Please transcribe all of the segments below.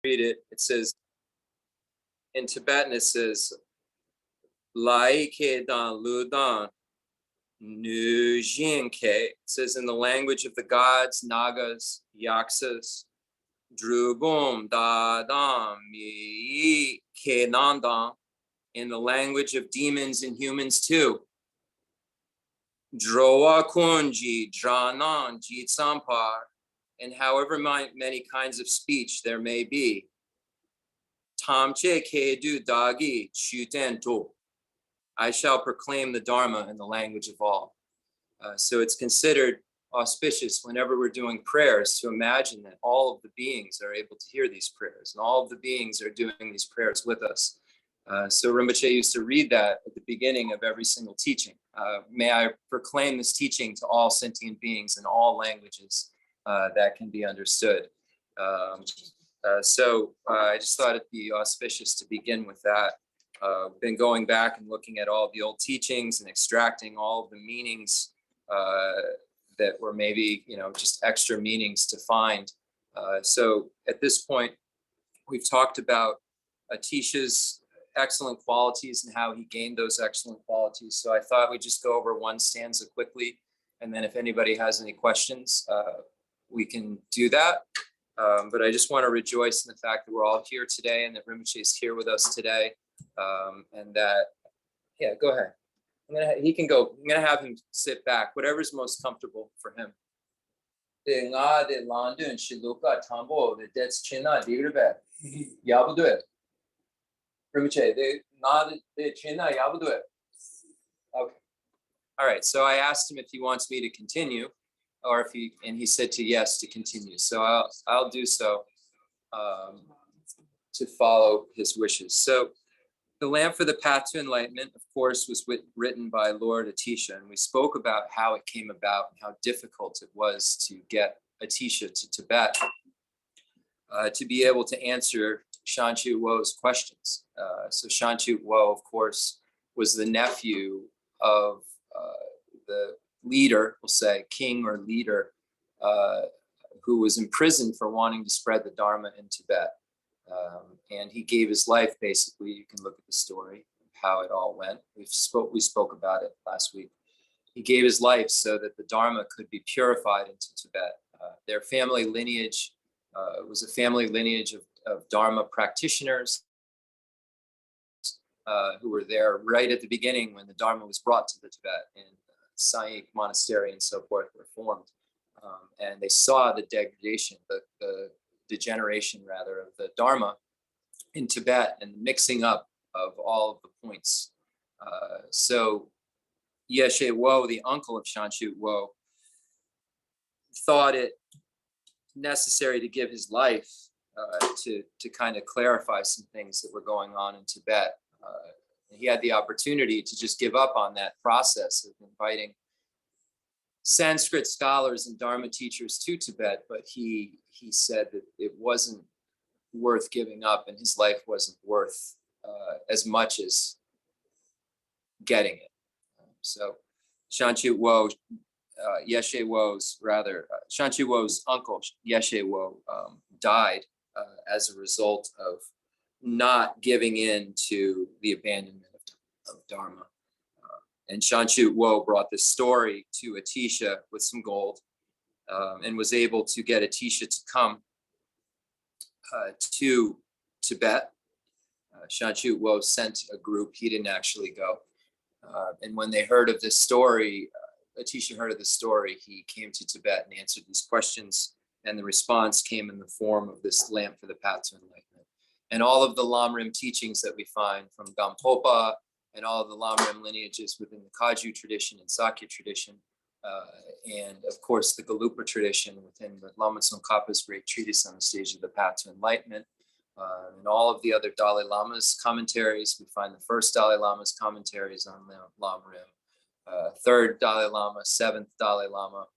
read it. It says, in Tibetan, it says, Lai ke dan lu dan nu jin ke. It says, in the language of the gods, Nagas, Yaksas, Drubum da dan mi ke nan dan. In the language of demons and humans too. Droa kunji dranan jit sampar. And however many kinds of speech there may be. Tamche kedu dagi chuten to. I shall proclaim the Dharma in the language of all. So it's considered auspicious whenever we're doing prayers to imagine that all of the beings are able to hear these prayers and all of the beings are doing these prayers with us. So Rinpoche used to read that at the beginning of every single teaching. May I proclaim this teaching to all sentient beings in all languages that can be understood. So I just thought it'd be auspicious to begin with that. Been going back and looking at all the old teachings and extracting all of the meanings that were maybe, just extra meanings to find. So at this point, we've talked about Atisha's excellent qualities and how he gained those excellent qualities. So I thought we'd just go over one stanza quickly. And then if anybody has any questions, we can do that. But I just want to rejoice in the fact that we're all here today and that Rinpoche is here with us today. And that, yeah, go ahead. He can go. I'm going to have him sit back, whatever's most comfortable for him. Okay. All right. So I asked him if he wants me to continue, or if he said yes to continue. So I'll do so to follow his wishes. So the Lamp for the Path to Enlightenment, of course, was written by Lord Atisha, and we spoke about how it came about and how difficult it was to get Atisha to Tibet to be able to answer Shanchu Wo's questions. So Shanchu Wo, of course, was the nephew of the leader, we'll say king or leader, who was imprisoned for wanting to spread the Dharma in Tibet. And he gave his life, basically. You can look at the story, how it all went. We spoke about it last week. He gave his life so that the Dharma could be purified into Tibet. Their family lineage was a family lineage of Dharma practitioners who were there right at the beginning when the Dharma was brought to the Tibet, and Sayik Monastery and so forth were formed. And they saw the degradation, the degeneration rather, of the Dharma in Tibet and the mixing up of all of the points. So Geshe Wo, the uncle of Shanchu Wo, thought it necessary to give his life to kind of clarify some things that were going on in Tibet. He had the opportunity to just give up on that process of inviting Sanskrit scholars and Dharma teachers to Tibet, but he said that it wasn't worth giving up and his life wasn't worth as much as getting it. So Shanchu Wo, Geshe Shanchu Wo's uncle, Geshe Wo, died as a result of not giving in to the abandonment of Dharma. And Shanchu Wo brought this story to Atisha with some gold and was able to get Atisha to come to Tibet. Shanchu Wo sent a group, he didn't actually go. And when they heard of this story, Atisha heard of the story, he came to Tibet and answered these questions, and the response came in the form of this Lamp for the Path to Enlightenment. And all of the Lamrim teachings that we find from Gampopa and all of the Lamrim lineages within the Kaju tradition and Sakya tradition, and of course the Galupa tradition within the Lama Tsongkhapa's great treatise on the stage of the Path to Enlightenment, and all of the other Dalai Lama's commentaries. We find the first Dalai Lama's commentaries on the Lamrim, third Dalai Lama, seventh Dalai Lama,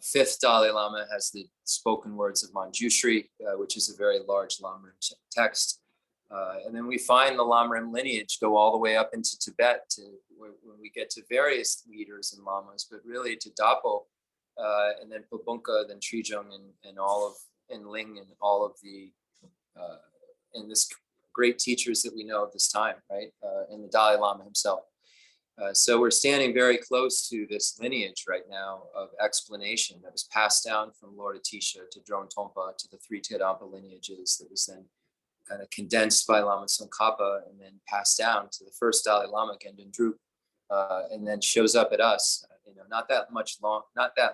fifth Dalai Lama has the spoken words of Manjushri, which is a very large Lamrim text. And then we find the Lamrim lineage go all the way up into Tibet to when we get to various leaders and lamas, but really to Dapo, and then Pabunka, then Trijung, and all of Enling, and all of the in this great teachers that we know of this time, right? And the Dalai Lama himself. So we're standing very close to this lineage right now of explanation that was passed down from Lord Atisha to Drone Tompa to the three Theravada lineages that was then kind of condensed by Lama Tsongkhapa and then passed down to the first Dalai Lama, Gendun Drup, and then shows up at us, not that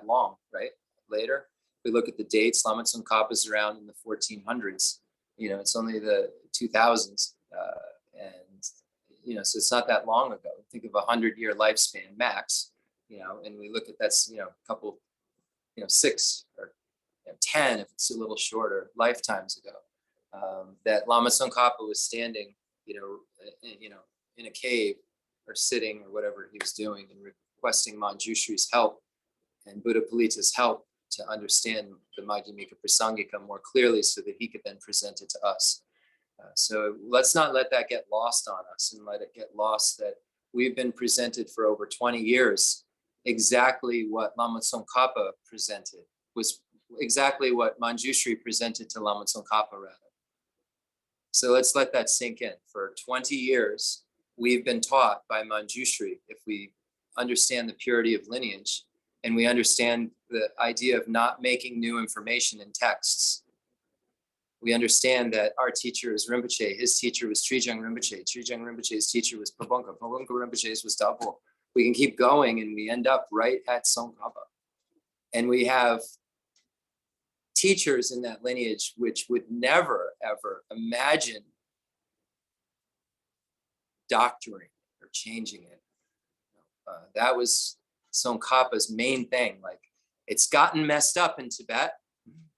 long, right? Later, we look at the dates, Lama Tsongkhapa is around in the 1400s, it's only the 2000s. So it's not that long ago. Think of 100-year lifespan max, and we look at that's, a couple, 6 or 10, if it's a little shorter, lifetimes ago, that Lama Tsongkhapa was standing, in a cave or sitting or whatever he was doing and requesting Manjushri's help and Buddha Palita's help to understand the Madhyamika Prasangika more clearly so that he could then present it to us. So let's not let that get lost on us and let it get lost that we've been presented for over 20 years. Exactly what Lama Tsongkhapa presented was exactly what Manjushri presented to Lama Tsongkhapa rather. So let's let that sink in. For 20 years, we've been taught by Manjushri, if we understand the purity of lineage and we understand the idea of not making new information in texts. We understand that our teacher is Rinpoche, his teacher was Trijang Rinpoche, Trijang Rinpoche's teacher was Pabonka, Pabonka Rinpoche's was Dapo. We can keep going and we end up right at Tsongkhapa. And we have teachers in that lineage which would never, ever imagine doctoring or changing it. That was Tsongkhapa's main thing. Like, it's gotten messed up in Tibet,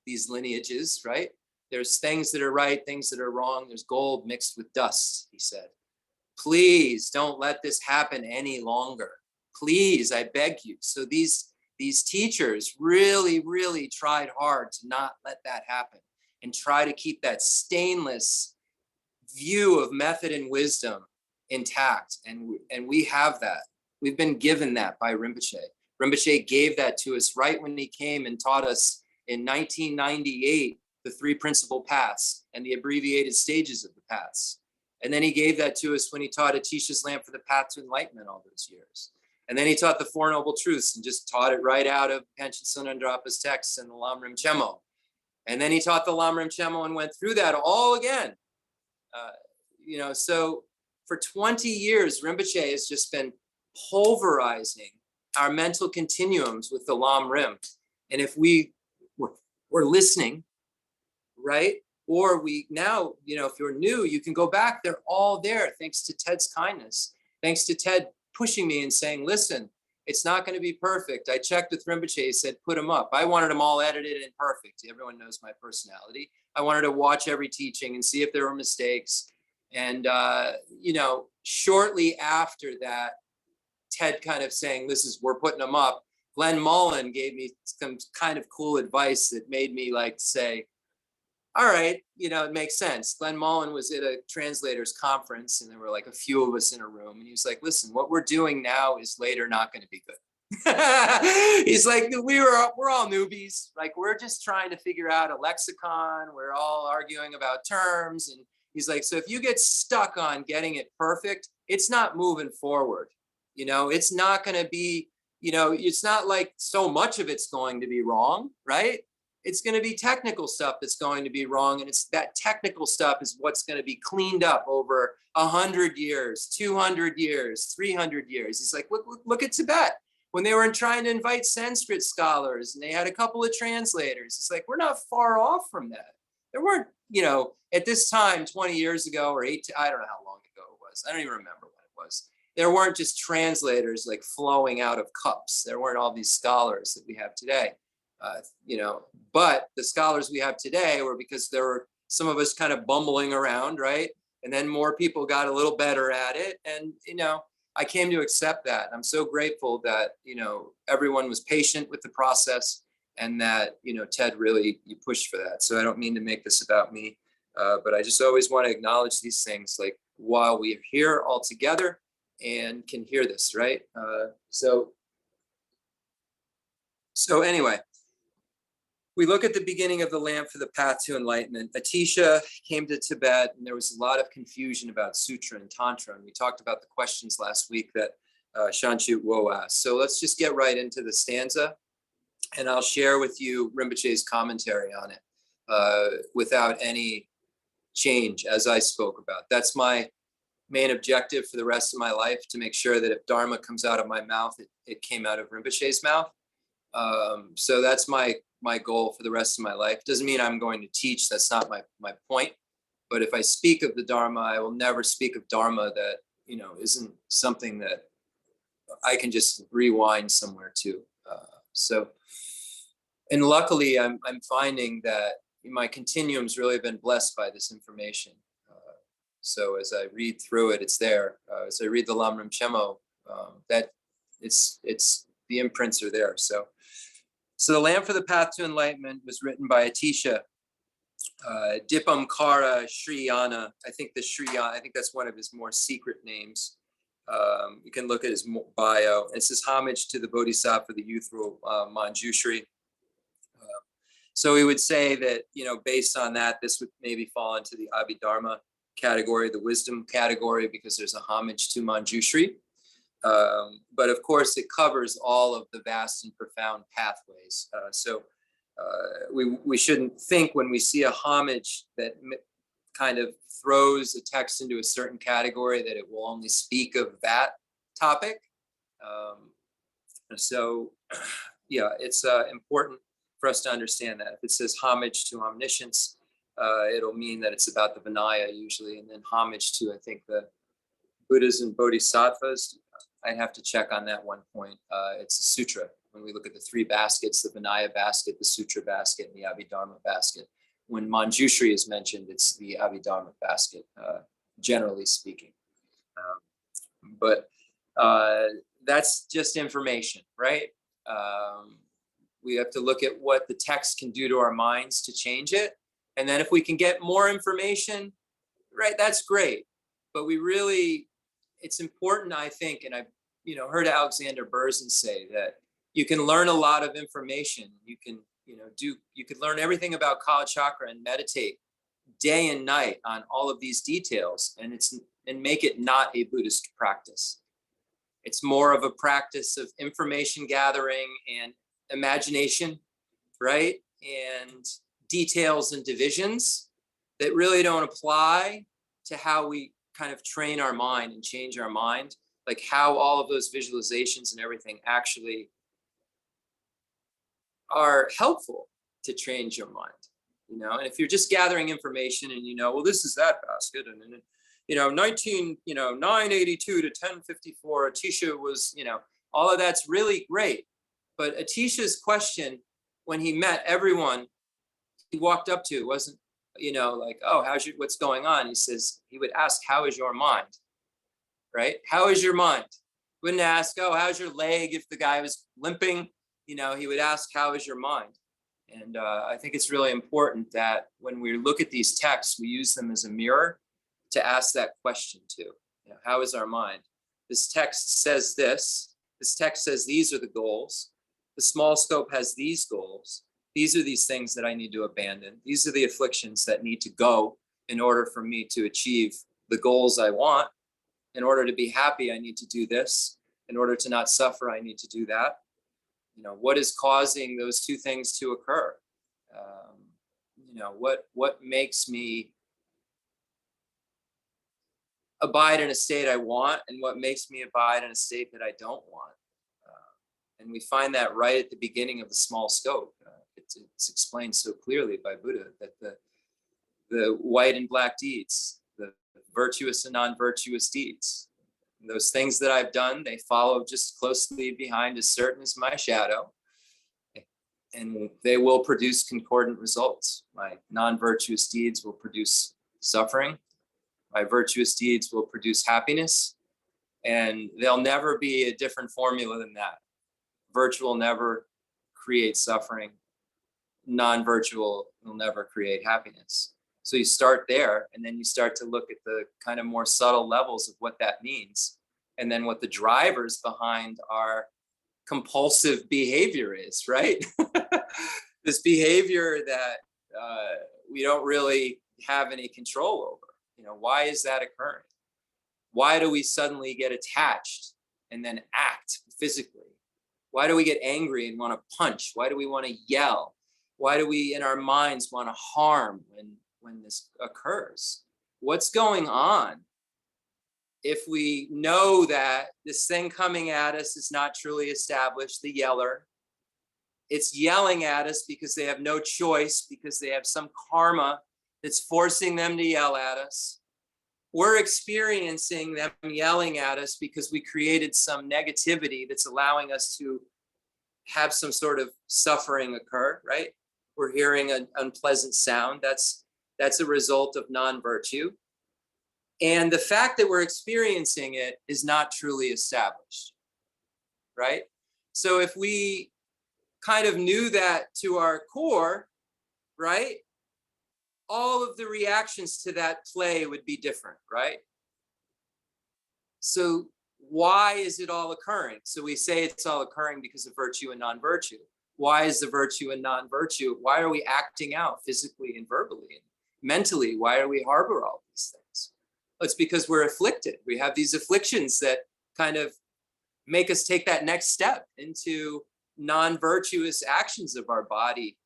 these lineages, right? There's things that are right, things that are wrong. There's gold mixed with dust, he said. Please don't let this happen any longer. Please, I beg you. So these teachers really, really tried hard to not let that happen and try to keep that stainless view of method and wisdom intact. And we have that. We've been given that by Rinpoche. Rinpoche gave that to us right when he came and taught us in 1998 the 3 principal paths and the abbreviated stages of the paths. And then he gave that to us when he taught Atisha's Lamp for the Path to Enlightenment all those years. And then he taught the Four Noble Truths and just taught it right out of Panchen Sunandrapa's texts and the Lamrim Chenmo. And then he taught the Lamrim Chenmo and went through that all again. So for 20 years, Rinpoche has just been pulverizing our mental continuums with the Lamrim. And if we're listening, right? Or we now, if you're new, you can go back. They're all there thanks to Ted's kindness. Thanks to Ted pushing me and saying, listen, it's not going to be perfect. I checked with Rinpoche, he said, put them up. I wanted them all edited and perfect. Everyone knows my personality. I wanted to watch every teaching and see if there were mistakes. And, shortly after that, Ted kind of saying, we're putting them up. Glenn Mullen gave me some kind of cool advice that made me say, all right, it makes sense. Glenn Mullen was at a translators conference and there were a few of us in a room. And he was like, listen, what we're doing now is later not going to be good. He's like, we're all newbies. We're just trying to figure out a lexicon. We're all arguing about terms. And he's like, so if you get stuck on getting it perfect, it's not moving forward. It's not going to be, it's not like so much of it's going to be wrong, right? It's going to be technical stuff that's going to be wrong. And it's that technical stuff is what's going to be cleaned up over 100 years, 200 years, 300 years. He's like, look at Tibet. When they were trying to invite Sanskrit scholars and they had a couple of translators, it's like, we're not far off from that. There weren't, at this time, 20 years ago or 18, I don't know how long ago it was. I don't even remember when it was. There weren't just translators flowing out of cups. There weren't all these scholars that we have today. But the scholars we have today were because there were some of us kind of bumbling around, right? And then more people got a little better at it. And, I came to accept that. I'm so grateful that, everyone was patient with the process and that, Ted really, you pushed for that. So I don't mean to make this about me, but I just always want to acknowledge these things, while we are here all together and can hear this, right? So anyway, we look at the beginning of the lamp for the path to enlightenment. Atisha came to Tibet, and there was a lot of confusion about sutra and tantra. And we talked about the questions last week that Shanchu Wo asked. So let's just get right into the stanza, and I'll share with you Rinpoche's commentary on it without any change, as I spoke about. That's my main objective for the rest of my life, to make sure that if Dharma comes out of my mouth, it came out of Rinpoche's mouth. So that's my goal for the rest of my life. Doesn't mean I'm going to teach. That's not my point. But if I speak of the Dharma, I will never speak of Dharma that, isn't something that I can just rewind somewhere to. And luckily, I'm finding that my continuum's really been blessed by this information. So as I read through it, it's there. As I read the Lamrim Chenmo, that it's the imprints are there. So the Lamp for the Path to Enlightenment was written by Atisha Dipamkara Shriyana. I think that's one of his more secret names. You can look at his bio. It says homage to the Bodhisattva, the youthful Manjushri. So we would say that, based on that, this would maybe fall into the Abhidharma category, the wisdom category, because there's a homage to Manjushri. But of course, it covers all of the vast and profound pathways. So we shouldn't think when we see a homage that kind of throws a text into a certain category that it will only speak of that topic. It's important for us to understand that. If it says homage to omniscience, it'll mean that it's about the Vinaya usually, and then homage to, I think, the Buddhas and Bodhisattvas. I'd have to check on that one point. It's a sutra. When we look at the three baskets, the Vinaya basket, the Sutra basket, and the Abhidharma basket, when Manjushri is mentioned, it's the Abhidharma basket, generally speaking. But that's just information, right? We have to look at what the text can do to our minds to change it. And then if we can get more information, right, that's great. But it's important, I think, and I've heard Alexander Berzin say that you can learn a lot of information. You can you could learn everything about Kala Chakra and meditate day and night on all of these details, and make it not a Buddhist practice. It's more of a practice of information gathering and imagination, right? And details and divisions that really don't apply to how we kind of train our mind and change our mind, like how all of those visualizations and everything actually are helpful to change your mind, and if you're just gathering information and well, this is that basket, and then 982 to 1054, Atisha was, all of that's really great. But Atisha's question when he met everyone he walked up to wasn't, like, oh, what's going on? He would ask, how is your mind? Right? How is your mind? Wouldn't ask, oh, how's your leg? If the guy was limping, he would ask, how is your mind? And I think it's really important that when we look at these texts, we use them as a mirror to ask that question too. How is our mind? This text says this. This text says these are the goals. The small scope has these goals. These are these things that I need to abandon. These are the afflictions that need to go in order for me to achieve the goals I want. In order to be happy, I need to do this. In order to not suffer, I need to do that. What is causing those two things to occur? What makes me abide in a state I want, and what makes me abide in a state that I don't want? And we find that right at the beginning of the small scope. It's explained so clearly by Buddha that the white and black deeds, the virtuous and non-virtuous deeds, those things that I've done, they follow just closely behind, as certain as my shadow, and they will produce concordant results. My non-virtuous deeds will produce suffering. My virtuous deeds will produce happiness, and there'll never be a different formula than that. Virtue will never create suffering. Non-virtual will never create happiness. So you start there, and then you start to look at the kind of more subtle levels of what that means, and then what the drivers behind our compulsive behavior is, right? this behavior that we don't really have any control over. You know, why is that occurring? Why do we suddenly get attached and then act physically? Why do we get angry and want to punch? Why do we want to yell? Why do we in our minds want to harm when this occurs? What's going on? If we know that this thing coming at us is not truly established, the yeller, it's yelling at us because they have no choice, because they have some karma that's forcing them to yell at us. We're experiencing them yelling at us because we created some negativity that's allowing us to have some sort of suffering occur, right? We're hearing an unpleasant sound. That's a result of non-virtue. And the fact that we're experiencing it is not truly established, right? So if we kind of knew that to our core, right? All of the reactions to that play would be different, right? So why is it all occurring? So we say it's all occurring because of virtue and non-virtue. Why is the virtue and non-virtue? Why are we acting out physically and verbally and mentally? Why do we harbor all these things? It's because we're afflicted. We have these afflictions that kind of make us take that next step into non-virtuous actions of our body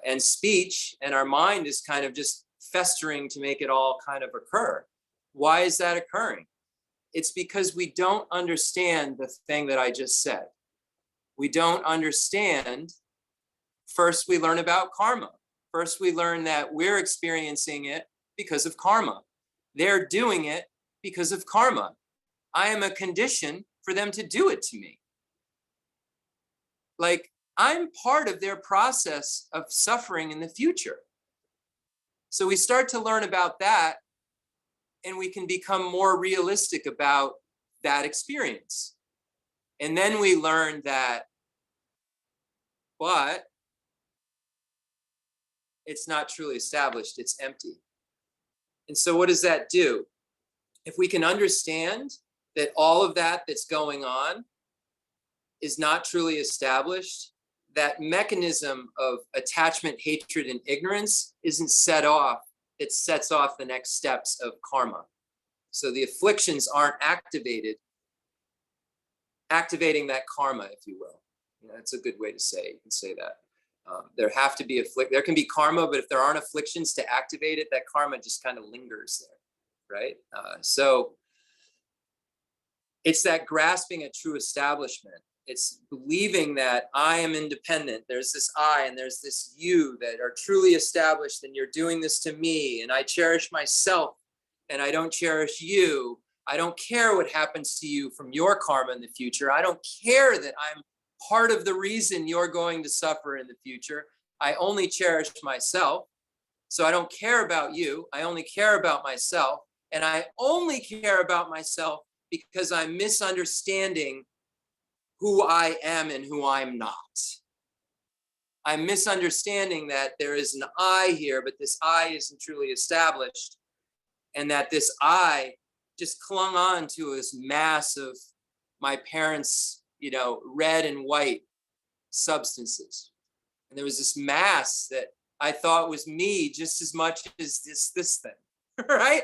and speech, and our mind is kind of just festering to make it all kind of occur. Why is that occurring? It's because we don't understand the thing that I just said. We don't understand. First, we learn about karma. First, we learn that we're experiencing it because of karma. They're doing it because of karma. I am a condition for them to do it to me. Like, I'm part of their process of suffering in the future. So we start to learn about that, and we can become more realistic about that experience. And then we learn that, but it's not truly established, it's empty. And so what does that do? If we can understand that all of that that's going on is not truly established, that mechanism of attachment, hatred, and ignorance isn't set off. It sets off the next steps of karma. So the afflictions aren't activating that karma, if you will. You know, that's a good way to say it. You can say that. There have to be there can be karma, but if there aren't afflictions to activate it, that karma just kind of lingers there, right? So it's that grasping at true establishment. It's believing that I am independent. There's this I and there's this you that are truly established, and you're doing this to me, and I cherish myself and I don't cherish you. I don't care what happens to you from your karma in the future. I don't care that I'm part of the reason you're going to suffer in the future. I only cherish myself. So I don't care about you. I only care about myself. And I only care about myself because I'm misunderstanding who I am and who I'm not. I'm misunderstanding that there is an I here, but this I isn't truly established. And that this I just clung on to this mass of my parents' red and white substances. And there was this mass that I thought was me just as much as this thing, right?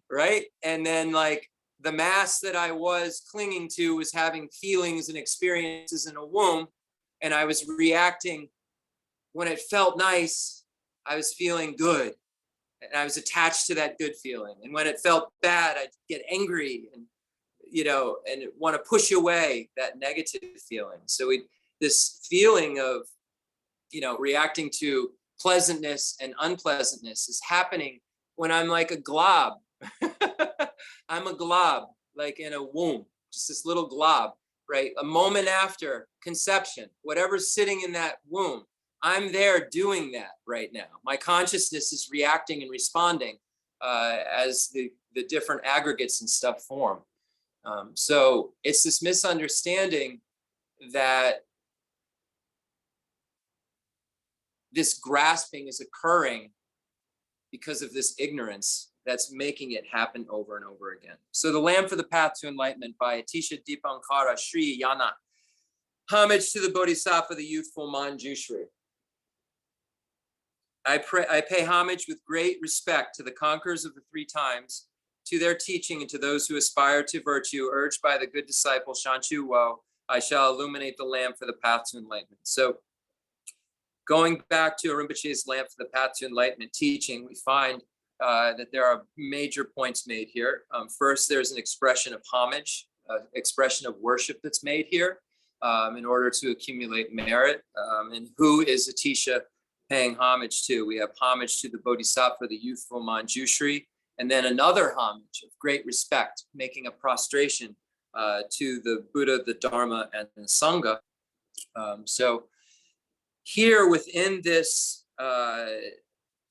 Right? And then like the mass that I was clinging to was having feelings and experiences in a womb. And I was reacting when it felt nice, I was feeling good. And I was attached to that good feeling. And when it felt bad, I'd get angry and want to push away that negative feeling. So this feeling of, reacting to pleasantness and unpleasantness is happening when I'm like a glob. I'm a glob, like in a womb, just this little glob, right? A moment after conception, whatever's sitting in that womb, I'm there doing that right now. My consciousness is reacting and responding as the different aggregates and stuff form. So it's this misunderstanding that this grasping is occurring because of this ignorance that's making it happen over and over again. So the Lamb for the Path to Enlightenment by Atisha Dipankara Sri Yana. Homage to the Bodhisattva, the youthful Manjushri. I pay homage with great respect to the conquerors of the three times, to their teaching and to those who aspire to virtue, urged by the good disciple Shanchu Wo, I shall illuminate the lamp for the path to enlightenment. So going back to Rinpoche's lamp for the path to enlightenment teaching, we find that there are major points made here. First, there's an expression of homage, expression of worship that's made here in order to accumulate merit. And who is Atisha paying homage to? We have homage to the Bodhisattva, the youthful Manjushri, and then another homage of great respect, making a prostration to the Buddha, the Dharma, and the Sangha. So here within this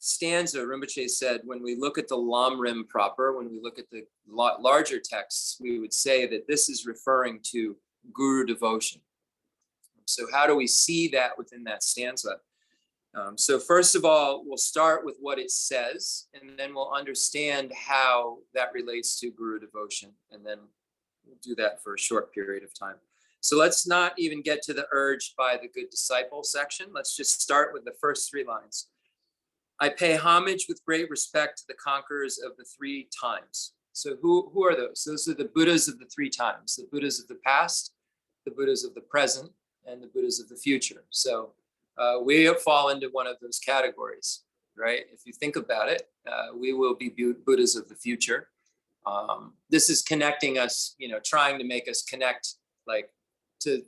stanza, Rinpoche said, when we look at the Lamrim proper, when we look at the larger texts, we would say that this is referring to guru devotion. So how do we see that within that stanza? So first of all, we'll start with what it says, and then we'll understand how that relates to guru devotion, and then we'll do that for a short period of time. So let's not even get to the urged by the good disciple section. Let's just start with the first three lines. I pay homage with great respect to the conquerors of the three times. So who are those? Those are the Buddhas of the three times, the Buddhas of the past, the Buddhas of the present, and the Buddhas of the future. So we fall into one of those categories, right? If you think about it, we will be Buddhas of the future. This is connecting us, trying to make us connect like to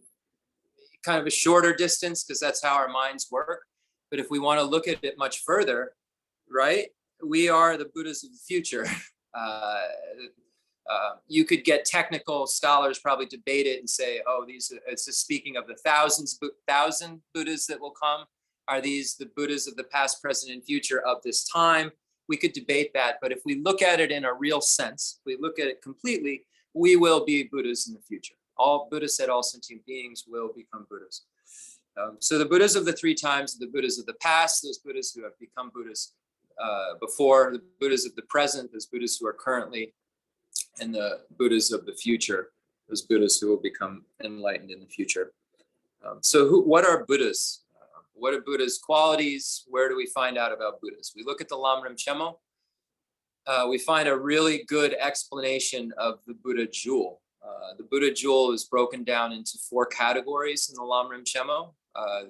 kind of a shorter distance, because that's how our minds work. But if we want to look at it much further, right, we are the Buddhas of the future. You could get technical scholars probably debate it and say, oh, it's just speaking of the thousand Buddhas that will come. Are these the Buddhas of the past, present, and future of this time? We could debate that. But if we look at it in a real sense, if we look at it completely, we will be Buddhas in the future. All Buddha said all sentient beings will become Buddhas. So the Buddhas of the three times, the Buddhas of the past, those Buddhas who have become Buddhas before, the Buddhas of the present, those Buddhas who are currently, and the Buddhas of the future, those Buddhas who will become enlightened in the future. What are Buddhas? What are Buddha's qualities? Where do we find out about Buddhas? We look at the Lamrim Chenmo. We find a really good explanation of the Buddha jewel. The Buddha jewel is broken down into four categories in the Lamrim Chenmo.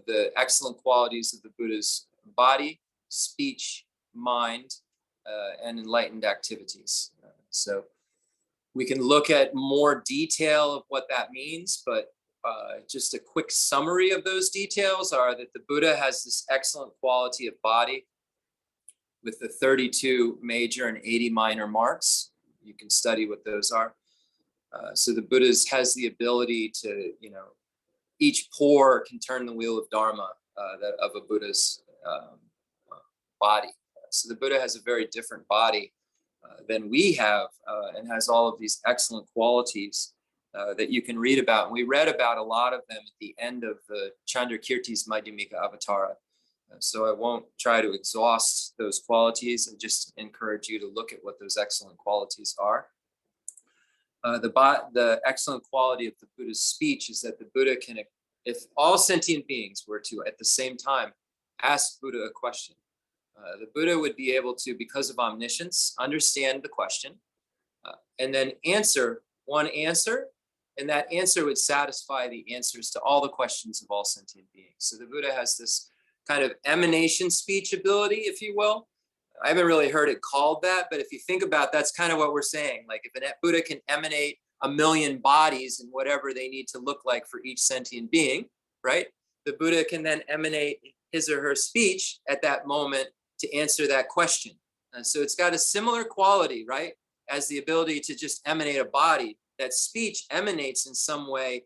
The excellent qualities of the Buddha's body, speech, mind, and enlightened activities. So we can look at more detail of what that means, but just a quick summary of those details are that the Buddha has this excellent quality of body with the 32 major and 80 minor marks. You can study what those are. So the Buddha has the ability to, each pore can turn the wheel of Dharma of a Buddha's body. So the Buddha has a very different body than we have, and has all of these excellent qualities that you can read about. And we read about a lot of them at the end of the Chandrakirti's Madhyamika Avatara. So I won't try to exhaust those qualities and just encourage you to look at what those excellent qualities are. The excellent quality of the Buddha's speech is that the Buddha can, if all sentient beings were to at the same time ask Buddha a question, the Buddha would be able to, because of omniscience, understand the question and then answer one answer, and that answer would satisfy the answers to all the questions of all sentient beings. So the Buddha has this kind of emanation speech ability, if you will. I haven't really heard it called that, but if you think about it, that's kind of what we're saying. Like if a Buddha can emanate 1 million bodies and whatever they need to look like for each sentient being, right? The Buddha can then emanate his or her speech at that moment to answer that question. And so it's got a similar quality, right? As the ability to just emanate a body, that speech emanates in some way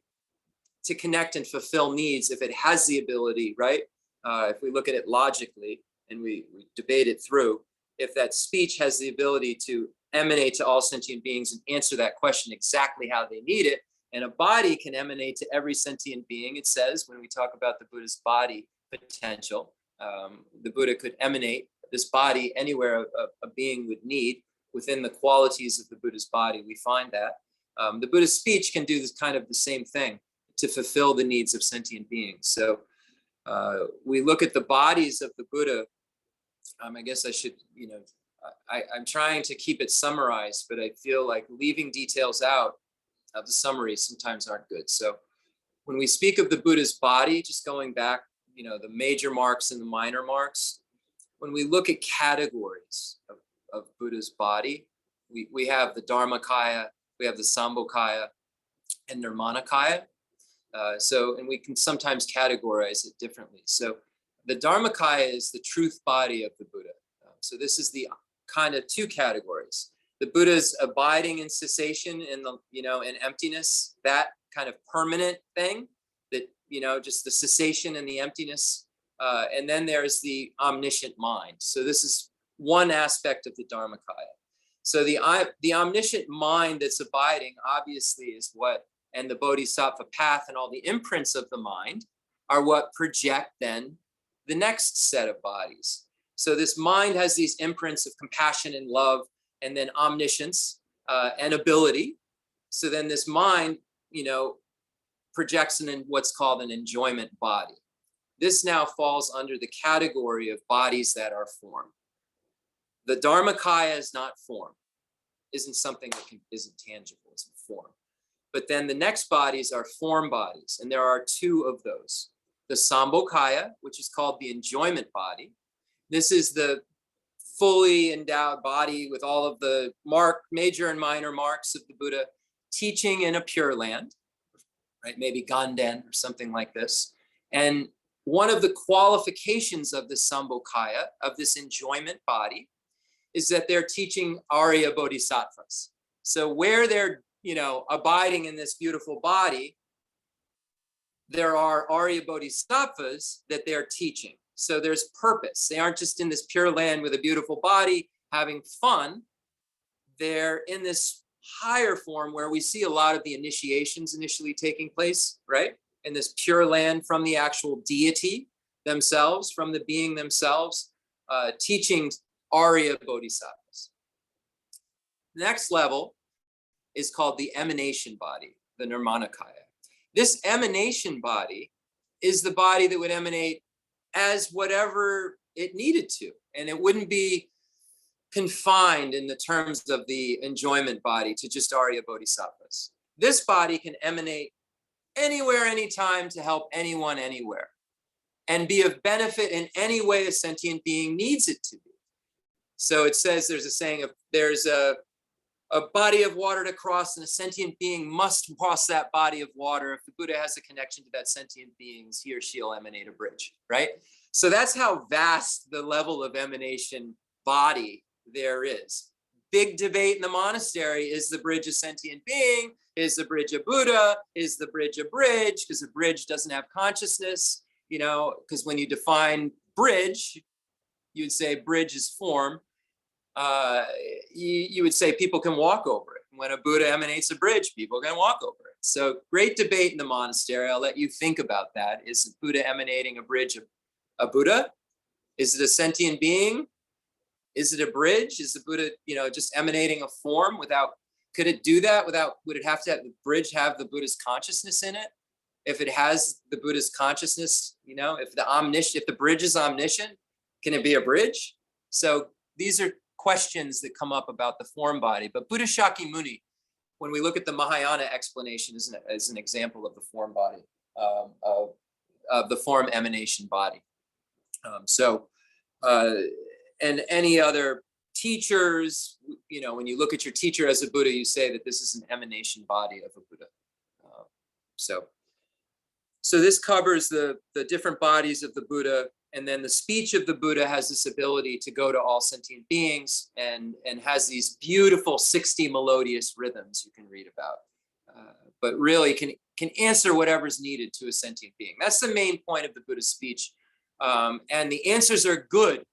to connect and fulfill needs if it has the ability, right? If we look at it logically and we debate it through, if that speech has the ability to emanate to all sentient beings and answer that question exactly how they need it, and a body can emanate to every sentient being, it says, when we talk about the Buddha's body potential, the Buddha could emanate this body anywhere a being would need within the qualities of the Buddha's body. We find that. The Buddha's speech can do this kind of the same thing to fulfill the needs of sentient beings. So we look at the bodies of the Buddha I guess I should, I'm trying to keep it summarized, but I feel like leaving details out of the summary sometimes aren't good. So when we speak of the Buddha's body, just going back, the major marks and the minor marks, when we look at categories of Buddha's body, we have the Dharmakaya, we have the Sambhogakaya, and Nirmanakaya. And we can sometimes categorize it differently. So the Dharmakaya is the truth body of the Buddha. So this is the kind of two categories. The Buddha's abiding in cessation in in emptiness, that kind of permanent thing that, just the cessation and the emptiness. And then there's the omniscient mind. So this is one aspect of the Dharmakaya. So the omniscient mind that's abiding obviously is and the Bodhisattva path and all the imprints of the mind are what project then the next set of bodies. So this mind has these imprints of compassion and love, and then omniscience and ability. So then this mind, projects in what's called an enjoyment body. This now falls under the category of bodies that are form. The Dharmakaya is not form, isn't something that isn't tangible, isn't form. But then the next bodies are form bodies, and there are two of those. The Sambhogakaya, which is called the enjoyment body. This is the fully endowed body with all of the major and minor marks of the Buddha, teaching in a pure land, right? Maybe Ganden or something like this. And one of the qualifications of the Sambhogakaya, of this enjoyment body, is that they're teaching Arya Bodhisattvas. So where they're, abiding in this beautiful body, there are Arya Bodhisattvas that they're teaching. So there's purpose. They aren't just in this pure land with a beautiful body having fun. They're in this higher form where we see a lot of the initiations initially taking place, right? In this pure land from the actual deity themselves, from the being themselves, teaching Arya Bodhisattvas. The next level is called the emanation body, the Nirmanakaya. This emanation body is the body that would emanate as whatever it needed to, and it wouldn't be confined in the terms of the enjoyment body to just Arya Bodhisattvas. This body can emanate anywhere, anytime to help anyone, anywhere, and be of benefit in any way a sentient being needs it to be. So it says, there's a saying of, there's a body of water to cross, and a sentient being must cross that body of water. If the Buddha has a connection to that sentient being, he or she'll emanate a bridge, right? So that's how vast the level of emanation body there is. Big debate in the monastery: is the bridge a sentient being? Is the bridge a Buddha? Is the bridge a bridge? Because a bridge doesn't have consciousness, because when you define bridge, you would say bridge is form. You would say people can walk over it. When a Buddha emanates a bridge, people can walk over it. So great debate in the monastery. I'll let you think about that. Is the Buddha emanating a bridge a Buddha? Is it a sentient being? Is it a bridge? Is the Buddha, just emanating a form could it do that would it have to have the bridge have the Buddha's consciousness in it? If it has the Buddha's consciousness, if the bridge is omniscient, can it be a bridge? So these are questions that come up about the form body. But Buddha Shakyamuni, when we look at the Mahayana explanation, as an example of the form body, of the form emanation body. And any other teachers, when you look at your teacher as a Buddha, you say that this is an emanation body of a Buddha. So this covers the different bodies of the Buddha. And then the speech of the Buddha has this ability to go to all sentient beings and has these beautiful 60 melodious rhythms you can read about, but really can answer whatever's needed to a sentient being. That's the main point of the Buddha's speech. And the answers are good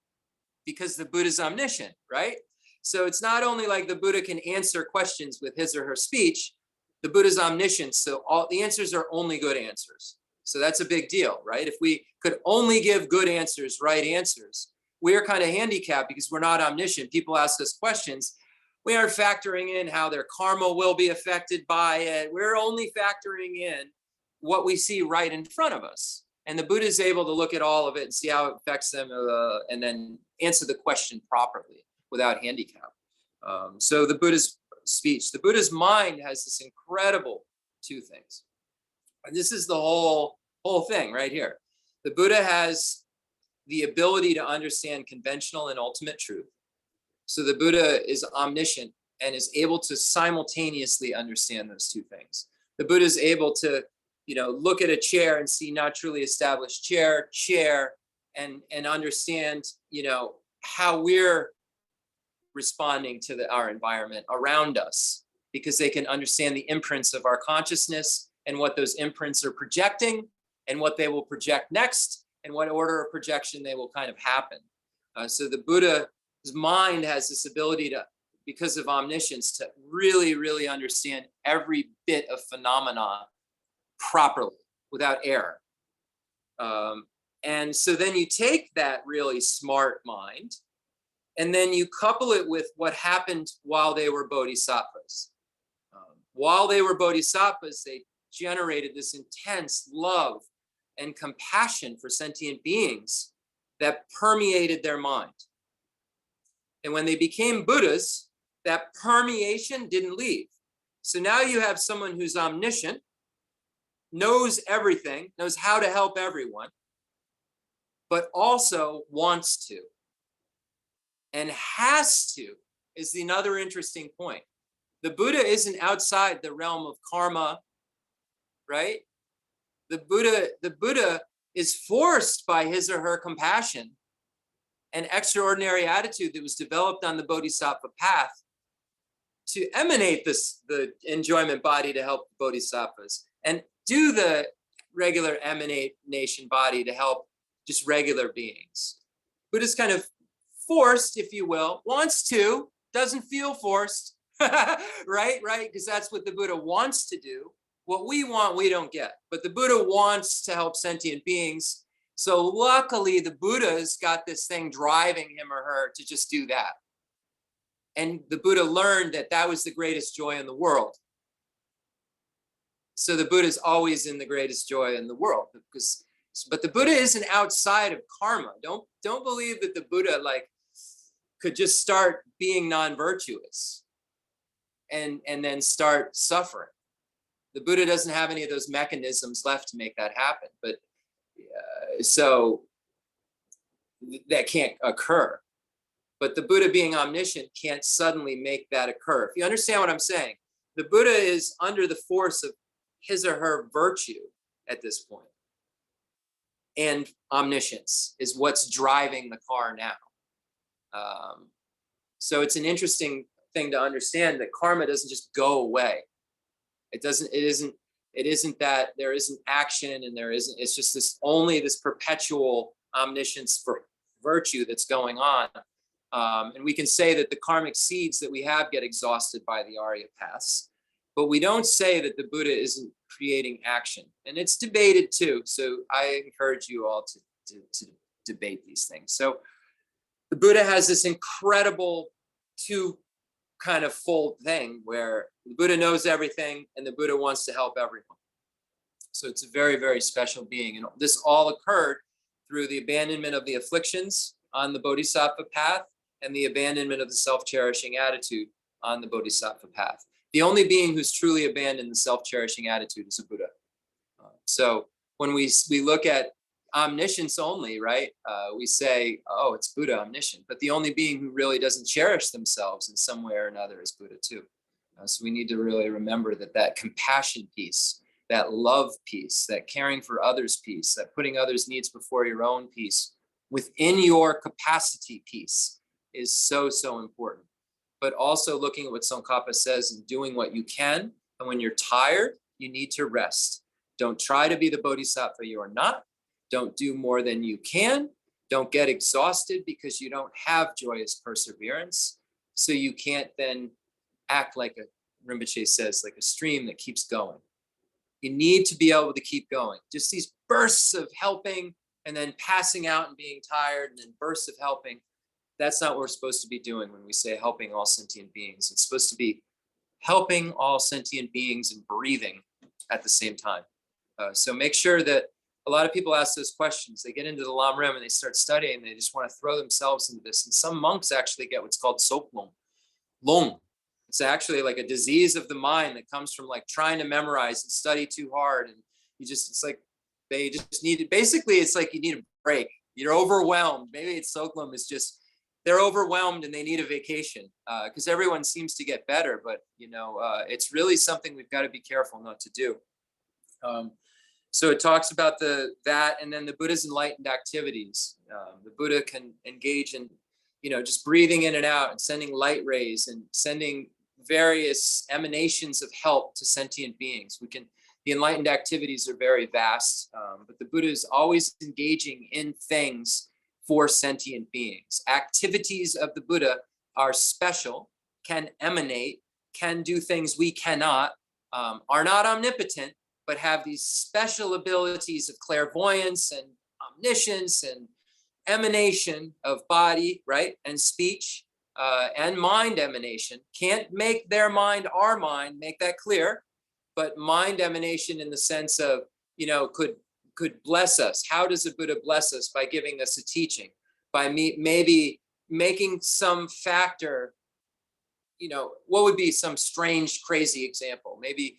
because the Buddha's omniscient, right? So it's not only like the Buddha can answer questions with his or her speech, the Buddha's omniscient, so all the answers are only good answers. So that's a big deal, right? If we could only give good answers, right answers, we're kind of handicapped because we're not omniscient. People ask us questions. We aren't factoring in how their karma will be affected by it. We're only factoring in what we see right in front of us. And the Buddha is able to look at all of it and see how it affects them, and then answer the question properly without handicap. So the Buddha's speech, the Buddha's mind has this incredible two things. And this is the whole thing right here. The Buddha has the ability to understand conventional and ultimate truth. So the Buddha is omniscient and is able to simultaneously understand those two things. The Buddha is able to, look at a chair and see not truly established chair, and understand, how we're responding to our environment around us, because they can understand the imprints of our consciousness and what those imprints are projecting and what they will project next and what order of projection they will kind of happen. So the Buddha's mind has this ability to, because of omniscience, to really, really understand every bit of phenomena properly without error. And so then you take that really smart mind and then you couple it with what happened while they were bodhisattvas. While they were bodhisattvas, they generated this intense love and compassion for sentient beings that permeated their mind. And when they became Buddhas, that permeation didn't leave. So now you have someone who's omniscient, knows everything, knows how to help everyone, but also wants to and has to, is another interesting point. The Buddha isn't outside the realm of karma, right? The Buddha is forced by his or her compassion and extraordinary attitude that was developed on the bodhisattva path to emanate the enjoyment body to help bodhisattvas, and do the regular emanation body to help just regular beings. Buddha's kind of forced, if you will, wants to, doesn't feel forced, right? Because that's what the Buddha wants to do. What we want, we don't get. But the Buddha wants to help sentient beings. So luckily, the Buddha's got this thing driving him or her to just do that. And the Buddha learned that that was the greatest joy in the world. So the Buddha is always in the greatest joy in the world, but the Buddha isn't outside of karma. Don't believe that the Buddha could just start being non-virtuous and then start suffering. The Buddha doesn't have any of those mechanisms left to make that happen. But so that can't occur. But the Buddha, being omniscient, can't suddenly make that occur. If you understand what I'm saying, the Buddha is under the force of his or her virtue at this point. And omniscience is what's driving the car now. So it's an interesting thing to understand that karma doesn't just go away. It isn't that there isn't action and it's just this perpetual omniscience for virtue that's going on. And we can say that the karmic seeds that we have get exhausted by the Arya paths, but we don't say that the Buddha isn't creating action. And it's debated too. So I encourage you all to debate these things. So the Buddha has this incredible two kind of fold thing where the Buddha knows everything and the Buddha wants to help everyone. So it's a very, very special being. And this all occurred through the abandonment of the afflictions on the bodhisattva path and the abandonment of the self-cherishing attitude on the bodhisattva path. The only being who's truly abandoned the self-cherishing attitude is a Buddha. So when we look at omniscience only, right, we say, oh, it's Buddha omniscient, but the only being who really doesn't cherish themselves in some way or another is Buddha too. So we need to really remember that compassion piece, that love piece, that caring for others piece, that putting others' needs before your own piece within your capacity piece is so, so important. But also looking at what Tsongkhapa says and doing what you can. And when you're tired, you need to rest. Don't try to be the bodhisattva you are not. Don't do more than you can. Don't get exhausted because you don't have joyous perseverance. So you can't then act like Rinpoche says, like a stream that keeps going. You need to be able to keep going. Just these bursts of helping and then passing out and being tired and then bursts of helping. That's not what we're supposed to be doing when we say helping all sentient beings. It's supposed to be helping all sentient beings and breathing at the same time. So make sure that a lot of people ask those questions. They get into the Lamrim and they start studying. They just want to throw themselves into this. And some monks actually get what's called soklong. Long. It's actually like a disease of the mind that comes from like trying to memorize and study too hard. And you just, it's like, they just need, basically it's like you need a break. You're overwhelmed. Maybe it's soklong is just, they're overwhelmed and they need a vacation because everyone seems to get better. But, you know, it's really something we've got to be careful not to do. So it talks about that, and then the Buddha's enlightened activities. The Buddha can engage in, you know, just breathing in and out and sending light rays and sending various emanations of help to sentient beings. The enlightened activities are very vast, but the Buddha is always engaging in things for sentient beings. Activities of the Buddha are special, can emanate, can do things we cannot, are not omnipotent, but have these special abilities of clairvoyance and omniscience and emanation of body, right? And speech and mind emanation. Can't make their mind our mind, make that clear, but mind emanation in the sense of, you know, could bless us. How does the Buddha bless us? By giving us a teaching, by maybe making some factor, you know, what would be some strange, crazy example? Maybe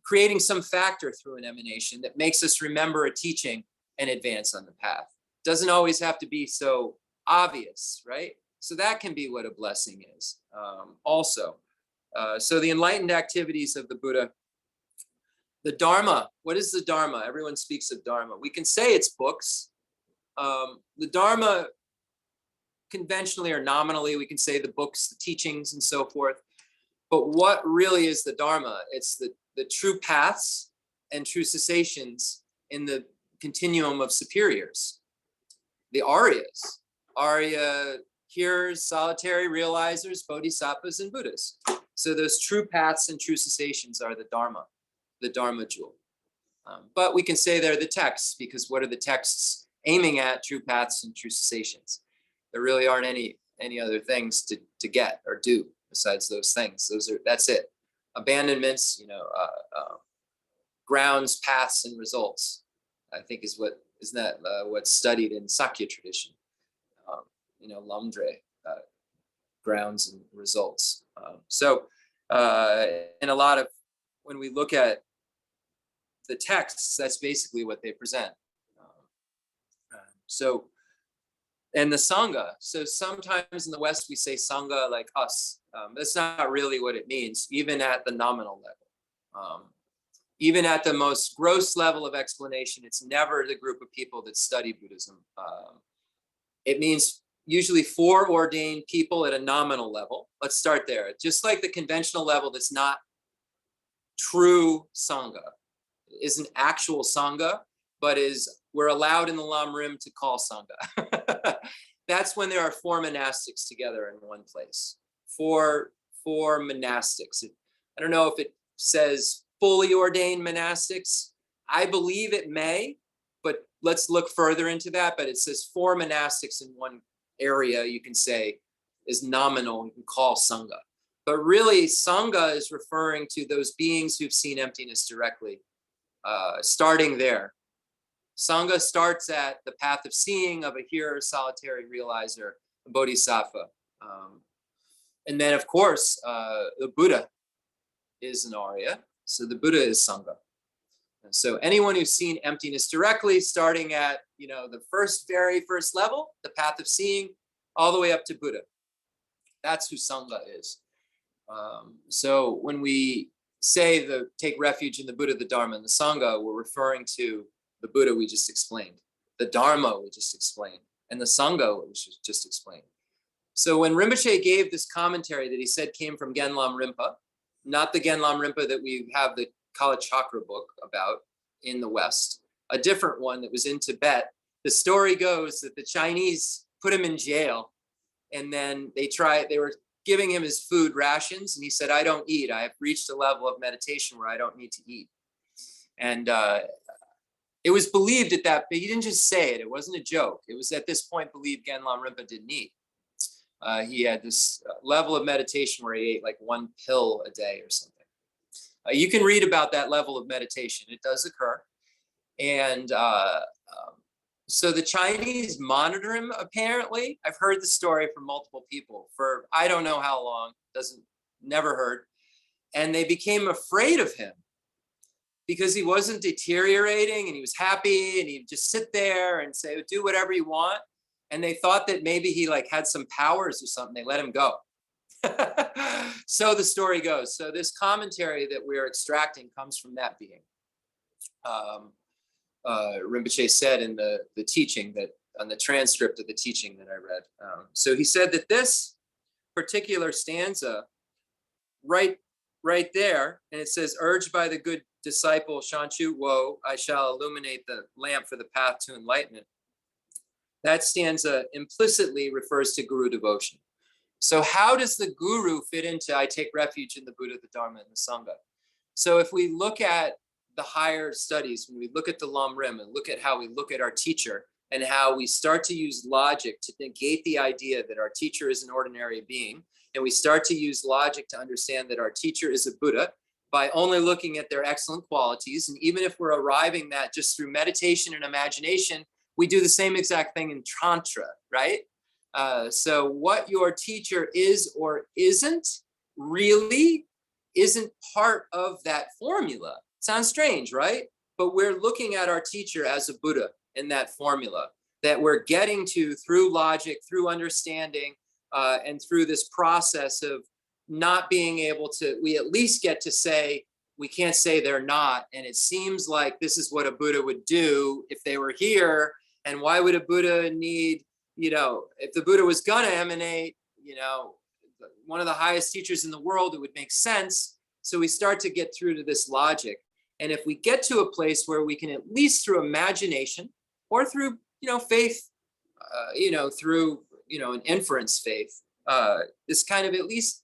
creating some factor through an emanation that makes us remember a teaching and advance on the path. Doesn't always have to be so obvious, right? So that can be what a blessing is also. So the enlightened activities of the Buddha. The Dharma, what is the Dharma? Everyone speaks of Dharma. We can say it's books. The Dharma, conventionally or nominally, we can say the books, the teachings and so forth. But what really is the Dharma? It's the true paths and true cessations in the continuum of superiors. The Aryas, Arya hearers, solitary realizers, bodhisattvas, and Buddhas. So those true paths and true cessations are the Dharma jewel. But we can say they're the texts, because what are the texts aiming at? True paths and true cessations. There really aren't any other things to get or do besides those things. That's it. Abandonments, you know, grounds, paths, and results, I think isn't that what's studied in Sakya tradition? You know, Lamdre, grounds and results. So in a lot of, when we look at the texts, that's basically what they present. So, and the Sangha. So sometimes in the West, we say Sangha like us. That's not really what it means, even at the nominal level. Even at the most gross level of explanation, it's never the group of people that study Buddhism. It means usually foreordained people at a nominal level. Let's start there. Just like the conventional level that's not true Sangha, isn't actual Sangha, but we're allowed in the Lamrim to call Sangha. That's when there are four monastics together in one place. Four monastics. I don't know if it says fully ordained monastics. I believe it may, but let's look further into that. But it says four monastics in one area, you can say, is nominal, you can call Sangha. But really, Sangha is referring to those beings who've seen emptiness directly, starting there. Sangha starts at the path of seeing of a hearer, solitary realizer, a bodhisattva. And then, of course, the Buddha is an Arya. So the Buddha is Sangha. And so anyone who's seen emptiness directly, starting at, you know, the very first level, the path of seeing, all the way up to Buddha. That's who Sangha is. So when we say take refuge in the Buddha, the Dharma, and the Sangha, we're referring to the Buddha we just explained, the Dharma we just explained, and the Sangha we just explained. So when Rinpoche gave this commentary that he said came from Genlam Rinpa, not the Genlam Rinpa that we have the Kala Chakra book about in the West, a different one that was in Tibet. The story goes that the Chinese put him in jail, and then they were giving him his food rations, and he said, I don't eat. I have reached a level of meditation where I don't need to eat. And it was believed at that, but he didn't just say it. It wasn't a joke. It was at this point believed Genlam Rinpa didn't eat. He had this level of meditation where he ate like one pill a day or something. You can read about that level of meditation. It does occur. And so the Chinese monitor him, apparently. I've heard the story from multiple people for I don't know how long, never heard. And they became afraid of him because he wasn't deteriorating and he was happy and he'd just sit there and say, do whatever you want. And they thought that maybe he like had some powers or something. They let him go. So the story goes. So this commentary that we're extracting comes from that being. Rinpoche said in the teaching that on the transcript of the teaching that I read. So he said that this particular stanza right there, and it says, urged by the good disciple Shanchu Wo, I shall illuminate the lamp for the path to enlightenment. That stanza implicitly refers to guru devotion. So how does the guru fit into I take refuge in the Buddha, the Dharma, and the Sangha? So if we look at the higher studies, when we look at the Lamrim and look at how we look at our teacher and how we start to use logic to negate the idea that our teacher is an ordinary being, and we start to use logic to understand that our teacher is a Buddha by only looking at their excellent qualities, and even if we're arriving that just through meditation and imagination, we do the same exact thing in Tantra, right? So what your teacher is or isn't really isn't part of that formula. Sounds strange, right? But we're looking at our teacher as a Buddha in that formula that we're getting to through logic, through understanding, and through this process of not being able to, we at least get to say, we can't say they're not. And it seems like this is what a Buddha would do if they were here. And why would a Buddha need, if the Buddha was gonna emanate, one of the highest teachers in the world, it would make sense. So we start to get through to this logic. And if we get to a place where we can, at least through imagination or through, faith, through, an inference faith, this kind of at least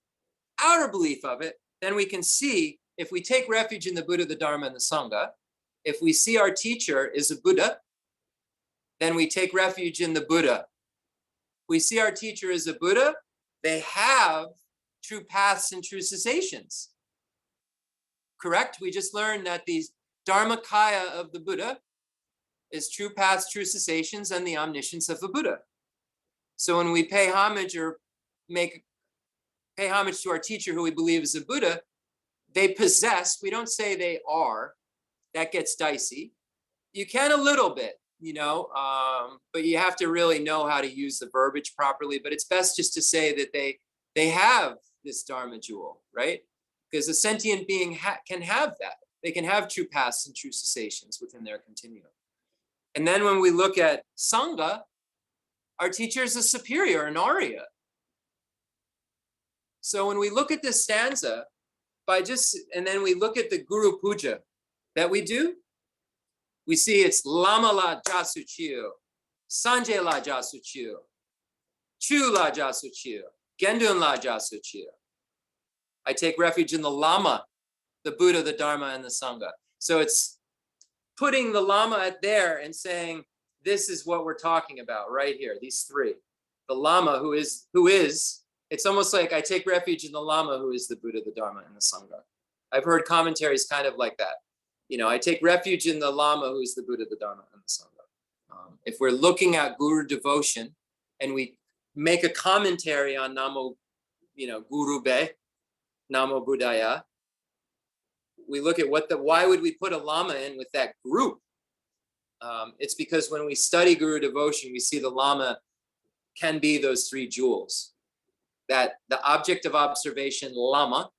outer belief of it, then we can see if we take refuge in the Buddha, the Dharma, and the Sangha, if we see our teacher is a Buddha, then we take refuge in the Buddha. We see our teacher is a Buddha, they have true paths and true cessations. Correct? We just learned that the Dharmakaya of the Buddha is true paths, true cessations, and the omniscience of the Buddha. So when we pay homage or pay homage to our teacher who we believe is a Buddha, they possess, we don't say they are, that gets dicey. You can a little bit, but you have to really know how to use the verbiage properly. But it's best just to say that they have this Dharma jewel, right? Because a sentient being can have that. They can have true paths and true cessations within their continuum. And then when we look at Sangha, our teacher is a superior, an Arya. So when we look at this stanza, and then we look at the Guru Puja that we do, we see it's Lama la Jasu Chiyo, Sanjay la Jasu Chiyo, Chu la Jasu Chiyo, Gendun la Jasu Chiyo. I take refuge in the Lama, the Buddha, the Dharma, and the Sangha. So it's putting the Lama at there and saying, this is what we're talking about right here, these three. The Lama who is, it's almost like I take refuge in the Lama who is the Buddha, the Dharma, and the Sangha. I've heard commentaries kind of like that. I take refuge in the Lama who is the Buddha, the Dharma, and the Sangha. If we're looking at Guru devotion and we make a commentary on Namo, Guru Be, Namo Buddhaya, we look at why would we put a Lama in with that group? It's because when we study Guru devotion, we see the Lama can be those three jewels. That the object of observation, Lama,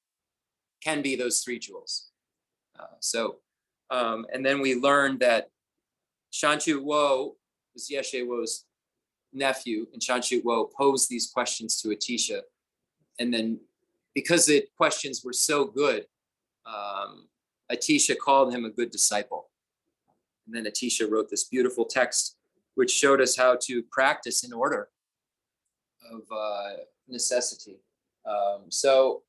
can be those three jewels. And then we learned that Shanchu Wo was Geshe Wo's nephew, and Shanchu Wo posed these questions to Atisha. And then because the questions were so good, Atisha called him a good disciple. And then Atisha wrote this beautiful text, which showed us how to practice in order of necessity. So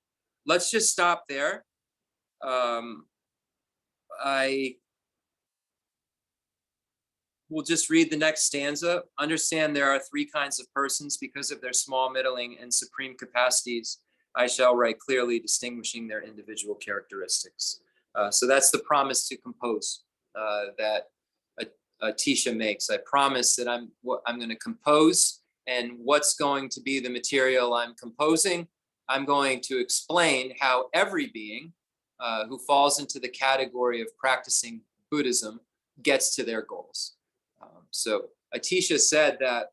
let's just stop there. I will just read the next stanza. Understand there are three kinds of persons because of their small, middling, and supreme capacities. I shall write clearly, distinguishing their individual characteristics. So that's the promise to compose, that Atisha makes. I promise that I'm going to compose, and what's going to be the material I'm composing, I'm going to explain how every being who falls into the category of practicing Buddhism gets to their goals. So Atisha said that,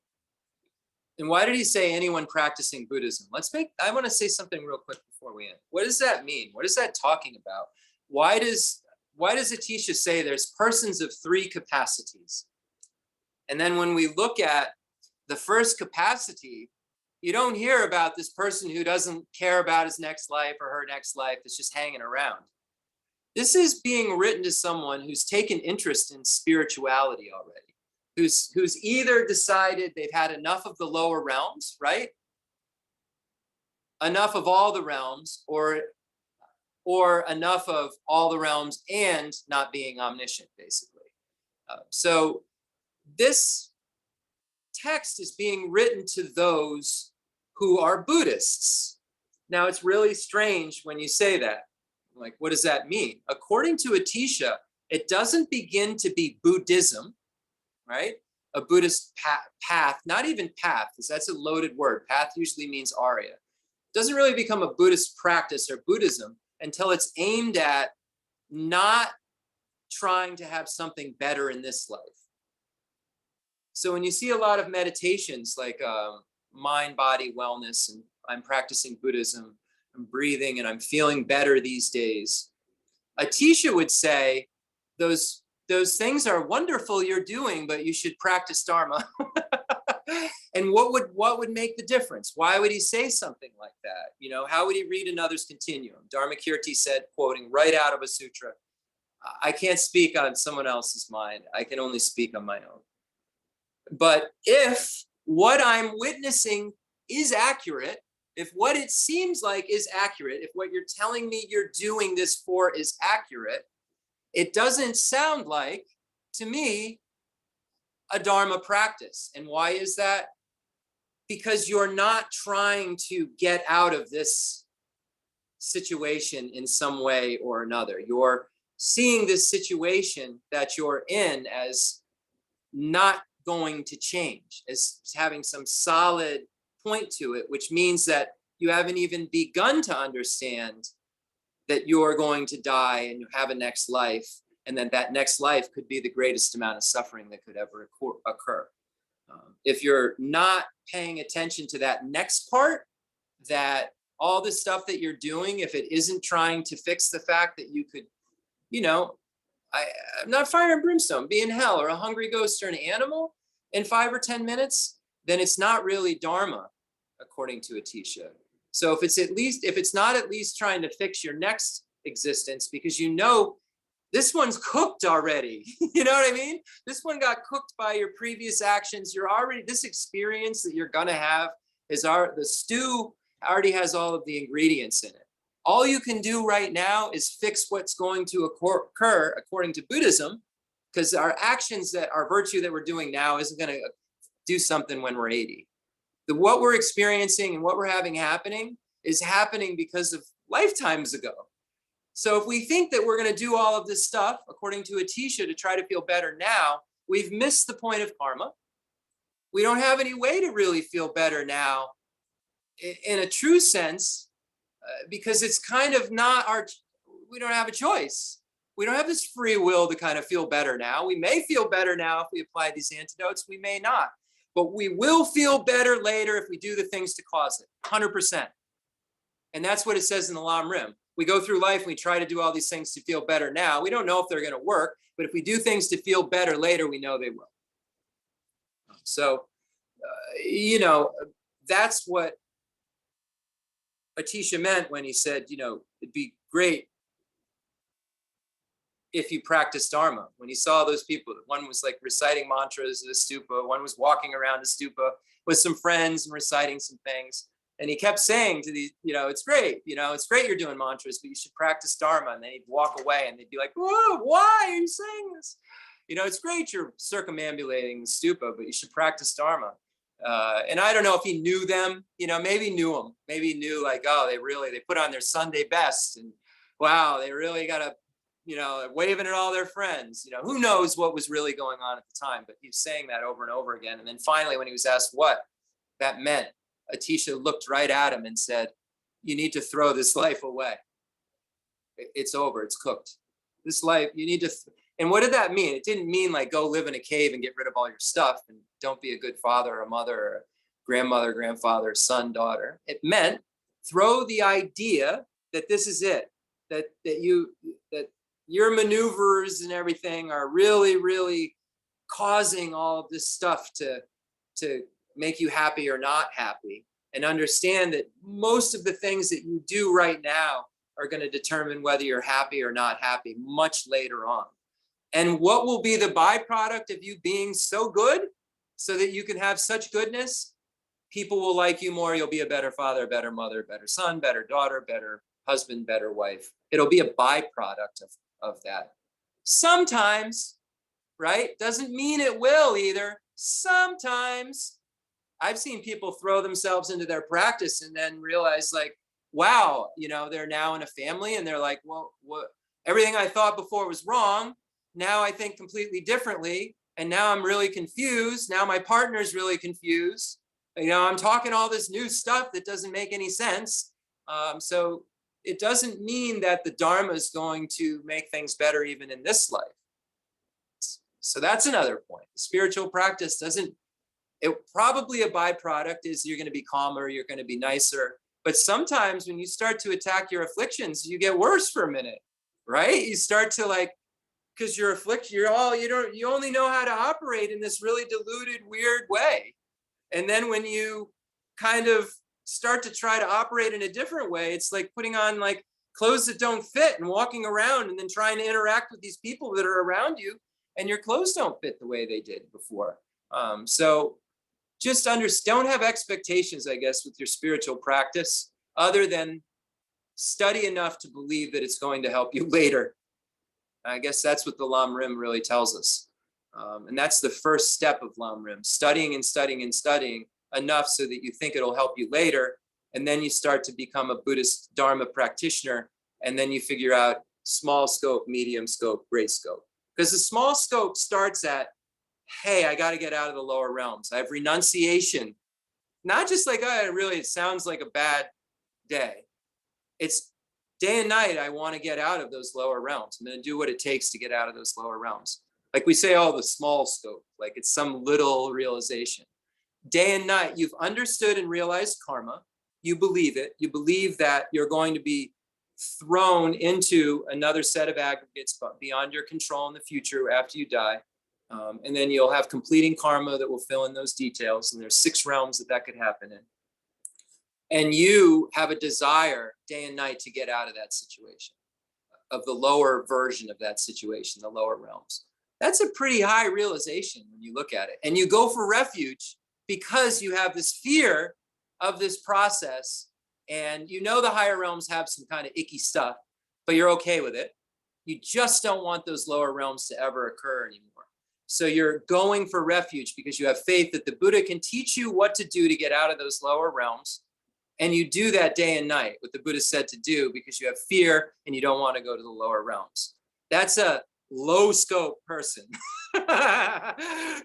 and why did he say anyone practicing Buddhism? I want to say something real quick before we end. What does that mean? What is that talking about? Why does Atisha say there's persons of three capacities? And then when we look at the first capacity, you don't hear about this person who doesn't care about his next life or her next life, that's just hanging around. This is being written to someone who's taken interest in spirituality already, who's either decided they've had enough of the lower realms, right? Enough of all the realms, or enough of all the realms and not being omniscient, basically. So this text is being written to those who are Buddhists. Now, it's really strange when you say that. Like, what does that mean? According to Atisha, it doesn't begin to be Buddhism, right? A Buddhist path, not even path, because that's a loaded word. Path usually means Arya. It doesn't really become a Buddhist practice or Buddhism until it's aimed at not trying to have something better in this life. So when you see a lot of meditations like mind-body wellness, and I'm practicing Buddhism, I'm breathing and I'm feeling better these days, Atisha would say, those things are wonderful you're doing, but you should practice Dharma. And what would make the difference? Why would he say something like that? You know, how would he read another's continuum? Dharmakirti said, quoting right out of a sutra, I can't speak on someone else's mind. I can only speak on my own. But if what I'm witnessing is accurate, if what it seems like is accurate, if what you're telling me you're doing this for is accurate, it doesn't sound like, to me, a Dharma practice. And why is that? Because you're not trying to get out of this situation in some way or another. You're seeing this situation that you're in as not going to change, as having some solid point to it, which means that you haven't even begun to understand that you're going to die and you have a next life, and then that next life could be the greatest amount of suffering that could ever occur. If you're not paying attention to that next part, that all this stuff that you're doing, if it isn't trying to fix the fact that you could, you know, I'm not fire and brimstone, be in hell or a hungry ghost or an animal in 5 or 10 minutes, then it's not really Dharma, according to Atisha. So if it's not at least trying to fix your next existence, because you know this one's cooked already. You know what I mean? This one got cooked by your previous actions. This experience that you're gonna have the stew already has all of the ingredients in it. All you can do right now is fix what's going to occur according to Buddhism, because our actions, that our virtue that we're doing now isn't gonna do something when we're 80. What we're experiencing and what we're having happening is happening because of lifetimes ago. So if we think that we're going to do all of this stuff, according to Atisha, to try to feel better now, we've missed the point of karma. We don't have any way to really feel better now in a true sense, because it's kind of not we don't have a choice. We don't have this free will to kind of feel better now. We may feel better now if we apply these antidotes, we may not. But we will feel better later if we do the things to cause it, 100%. And that's what it says in the Lamrim. We go through life and we try to do all these things to feel better now. We don't know if they're going to work, but if we do things to feel better later, we know they will. So, you know, that's what Atisha meant when he said, you know, it'd be great if you practice Dharma. When he saw those people, one was like reciting mantras at a stupa, one was walking around the stupa with some friends and reciting some things. And he kept saying to these, you know, it's great you're doing mantras, but you should practice Dharma. And then he'd walk away and they'd be like, whoa, why are you saying this? You know, it's great you're circumambulating the stupa, but you should practice Dharma. And I don't know if he knew them, you know, maybe knew them, maybe knew like, oh, they put on their Sunday best, and wow, they really got to waving at all their friends. Who knows what was really going on at the time, but he was saying that over and over again. And then finally, when he was asked what that meant, Atisha looked right at him and said, "You need to throw this life away. It's over, it's cooked. This life, you need to." And what did that mean? It didn't mean like go live in a cave and get rid of all your stuff and don't be a good father or a mother or a grandmother, grandfather, son, daughter. It meant throw the idea that this is it, that your maneuvers and everything are really, really causing all of this stuff to make you happy or not happy, and understand that most of the things that you do right now are going to determine whether you're happy or not happy much later on. And what will be the byproduct of you being so good so that you can have such goodness? People will like you more. You'll be a better father, better mother, better son, better daughter, better husband, better wife. It'll be a byproduct of that. Sometimes, right? Doesn't mean it will either. Sometimes I've seen people throw themselves into their practice and then realize like, wow, they're now in a family and they're like, well, what? Everything I thought before was wrong. Now I think completely differently. And now I'm really confused. Now my partner's really confused. I'm talking all this new stuff that doesn't make any sense. So it doesn't mean that the Dharma is going to make things better even in this life. So that's another point. The spiritual practice probably a byproduct is you're going to be calmer, you're going to be nicer. But sometimes when you start to attack your afflictions, you get worse for a minute, right? You start to because your affliction, you only know how to operate in this really diluted, weird way. And then when you kind of start to try to operate in a different way, it's like putting on like clothes that don't fit and walking around and then trying to interact with these people that are around you, and your clothes don't fit the way they did before. So just don't have expectations, I guess, with your spiritual practice, other than study enough to believe that it's going to help you later. I guess that's what the Lamrim really tells us. And that's the first step of Lamrim, studying and studying and studying enough so that you think it'll help you later. And then you start to become a Buddhist Dharma practitioner. And then you figure out small scope, medium scope, great scope. Because the small scope starts at, hey, I got to get out of the lower realms. I have renunciation. Not just like, it sounds like a bad day. It's day and night, I want to get out of those lower realms. I'm going to do what it takes to get out of those lower realms. Like we say, the small scope, like it's some little realization. Day and night, you've understood and realized karma. You believe it. You believe that you're going to be thrown into another set of aggregates beyond your control in the future after you die. And then you'll have completing karma that will fill in those details. And there's 6 realms that could happen in. And you have a desire day and night to get out of that situation, of the lower version of that situation, the lower realms. That's a pretty high realization when you look at it. And you go for refuge because you have this fear of this process. And the higher realms have some kind of icky stuff, but you're okay with it. You just don't want those lower realms to ever occur anymore. So you're going for refuge because you have faith that the Buddha can teach you what to do to get out of those lower realms. And you do that day and night, what the Buddha said to do, because you have fear and you don't want to go to the lower realms. That's a low scope person,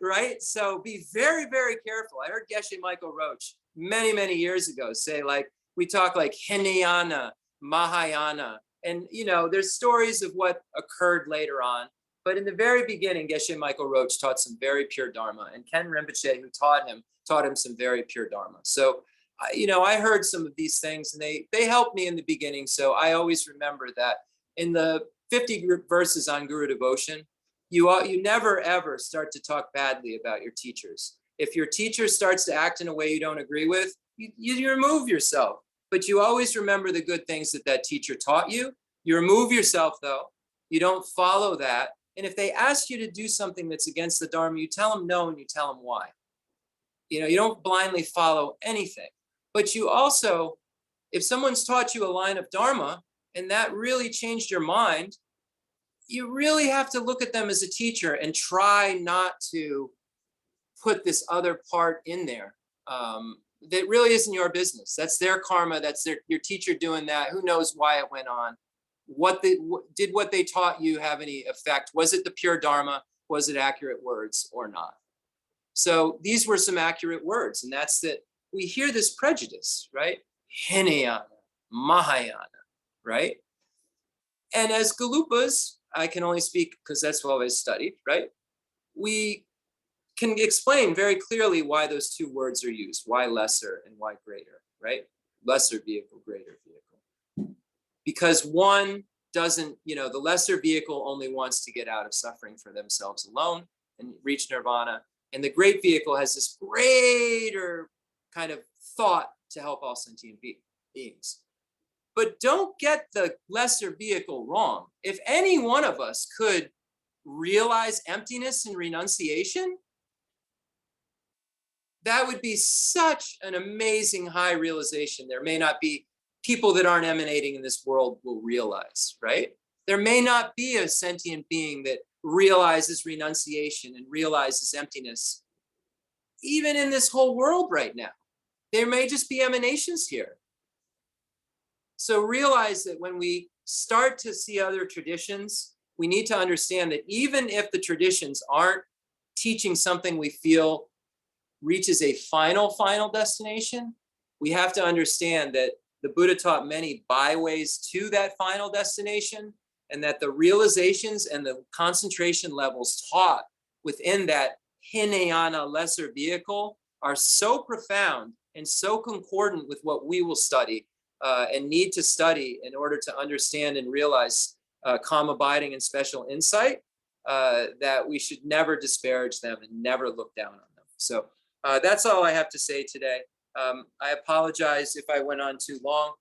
right? So be very, very careful. I heard Geshe Michael Roach many, many years ago say, we talk like Hinayana, Mahayana, and there's stories of what occurred later on. But in the very beginning, Geshe Michael Roach taught some very pure Dharma, and Khensur Rinpoche, who taught him some very pure Dharma. So I heard some of these things and they helped me in the beginning. So I always remember that in the 50 verses on Guru devotion, you never ever start to talk badly about your teachers. If your teacher starts to act in a way you don't agree with, you remove yourself. But you always remember the good things that teacher taught you. You remove yourself though. You don't follow that. And if they ask you to do something that's against the Dharma, you tell them no and you tell them why. You don't blindly follow anything. But you also, if someone's taught you a line of Dharma and that really changed your mind, you really have to look at them as a teacher and try not to put this other part in there. That really isn't your business. That's their karma. That's your teacher doing that. Who knows why it went on? did what they taught you have any effect? Was it the pure Dharma? Was it accurate words or not? So these were some accurate words, and that's that we hear this prejudice, right? Hinayana, Mahayana, right? And as Galupas, I can only speak because that's what I've studied, right? We can explain very clearly why those two words are used, why lesser and why greater, right? Lesser vehicle, greater vehicle. Because one doesn't, the lesser vehicle only wants to get out of suffering for themselves alone and reach nirvana. And the great vehicle has this greater kind of thought to help all sentient beings. But don't get the lesser vehicle wrong. If any one of us could realize emptiness and renunciation, that would be such an amazing high realization. There may not be people that aren't emanating in this world will realize, right? There may not be a sentient being that realizes renunciation and realizes emptiness, even in this whole world right now. There may just be emanations here. So realize that when we start to see other traditions, we need to understand that even if the traditions aren't teaching something we feel reaches a final destination, we have to understand that the Buddha taught many byways to that final destination, and that the realizations and the concentration levels taught within that Hinayana lesser vehicle are so profound and so concordant with what we will study and need to study in order to understand and realize calm abiding and special insight, that we should never disparage them and never look down on them. So that's all I have to say today. I apologize if I went on too long.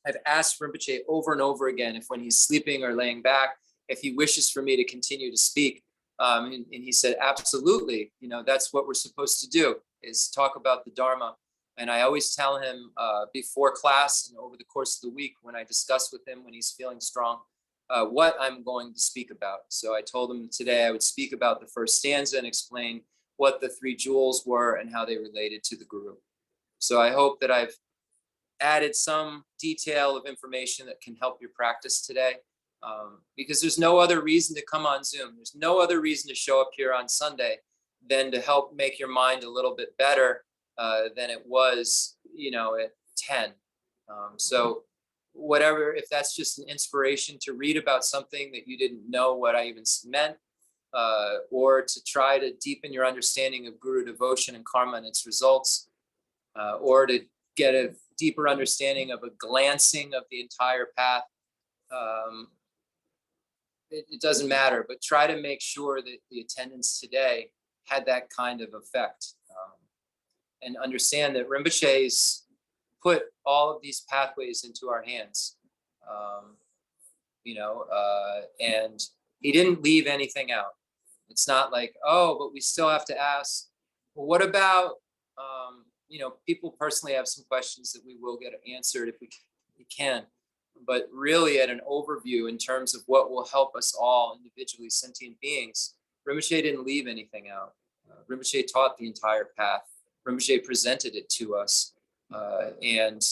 I've asked Rinpoche over and over again if when he's sleeping or laying back, if he wishes for me to continue to speak. And he said, absolutely. That's what we're supposed to do, is talk about the Dharma. And I always tell him before class and over the course of the week when I discuss with him when he's feeling strong, what I'm going to speak about. So I told him today I would speak about the first stanza and explain what the three jewels were and how they related to the Guru. So I hope that I've added some detail of information that can help your practice today, because there's no other reason to come on Zoom. There's no other reason to show up here on Sunday than to help make your mind a little bit better than it was, at 10. So whatever, if that's just an inspiration to read about something that you didn't know what I even meant, or to try to deepen your understanding of Guru devotion and karma and its results, or to get a deeper understanding of a glancing of the entire path, it doesn't matter, but try to make sure that the attendance today had that kind of effect. And understand that Rinpoche's put all of these pathways into our hands, and he didn't leave anything out. It's not like, oh, but we still have to ask, well, what about, people personally have some questions that we will get answered if we can. But really at an overview in terms of what will help us all individually sentient beings, Rinpoche didn't leave anything out. Rinpoche taught the entire path. Rinpoche presented it to us. And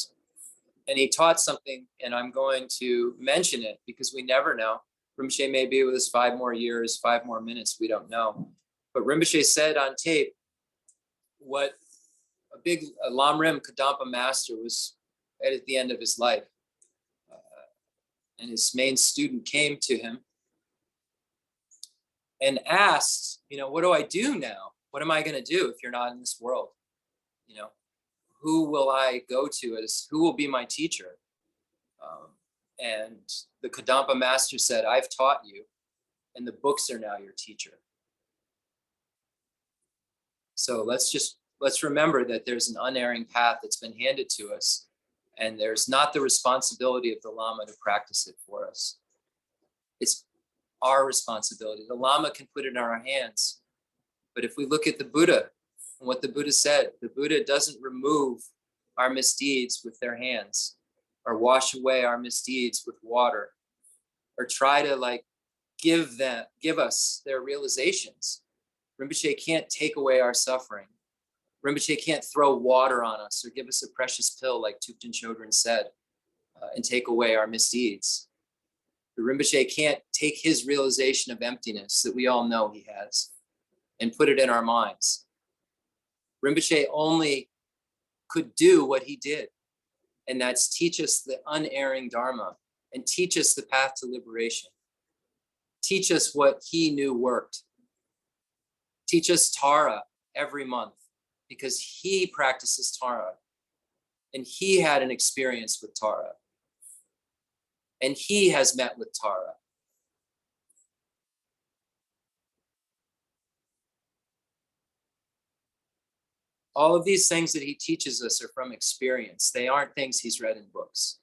he taught something, and I'm going to mention it because we never know. Rinpoche may be with us 5 more years, 5 more minutes, we don't know. But Rinpoche said on tape what a big Lamrim Kadampa master was at the end of his life. And his main student came to him and asked, what do I do now? What am I going to do if you're not in this world? Who will I go to who will be my teacher? And the Kadampa master said, I've taught you, and the books are now your teacher. So let's remember that there's an unerring path that's been handed to us, and there's not the responsibility of the Lama to practice it for us. It's our responsibility. The Lama can put it in our hands. But if we look at the Buddha and what the Buddha said, the Buddha doesn't remove our misdeeds with their hands or wash away our misdeeds with water or try to give us their realizations. Rinpoche can't take away our suffering. Rinpoche can't throw water on us or give us a precious pill like Thupten Chodron said and take away our misdeeds. The Rinpoche can't take his realization of emptiness that we all know he has and put it in our minds. Rinpoche only could do what he did, and that's teach us the unerring Dharma and teach us the path to liberation. Teach us what he knew worked. Teach us Tara every month because he practices Tara and he had an experience with Tara and he has met with Tara. All of these things that he teaches us are from experience. They aren't things he's read in books.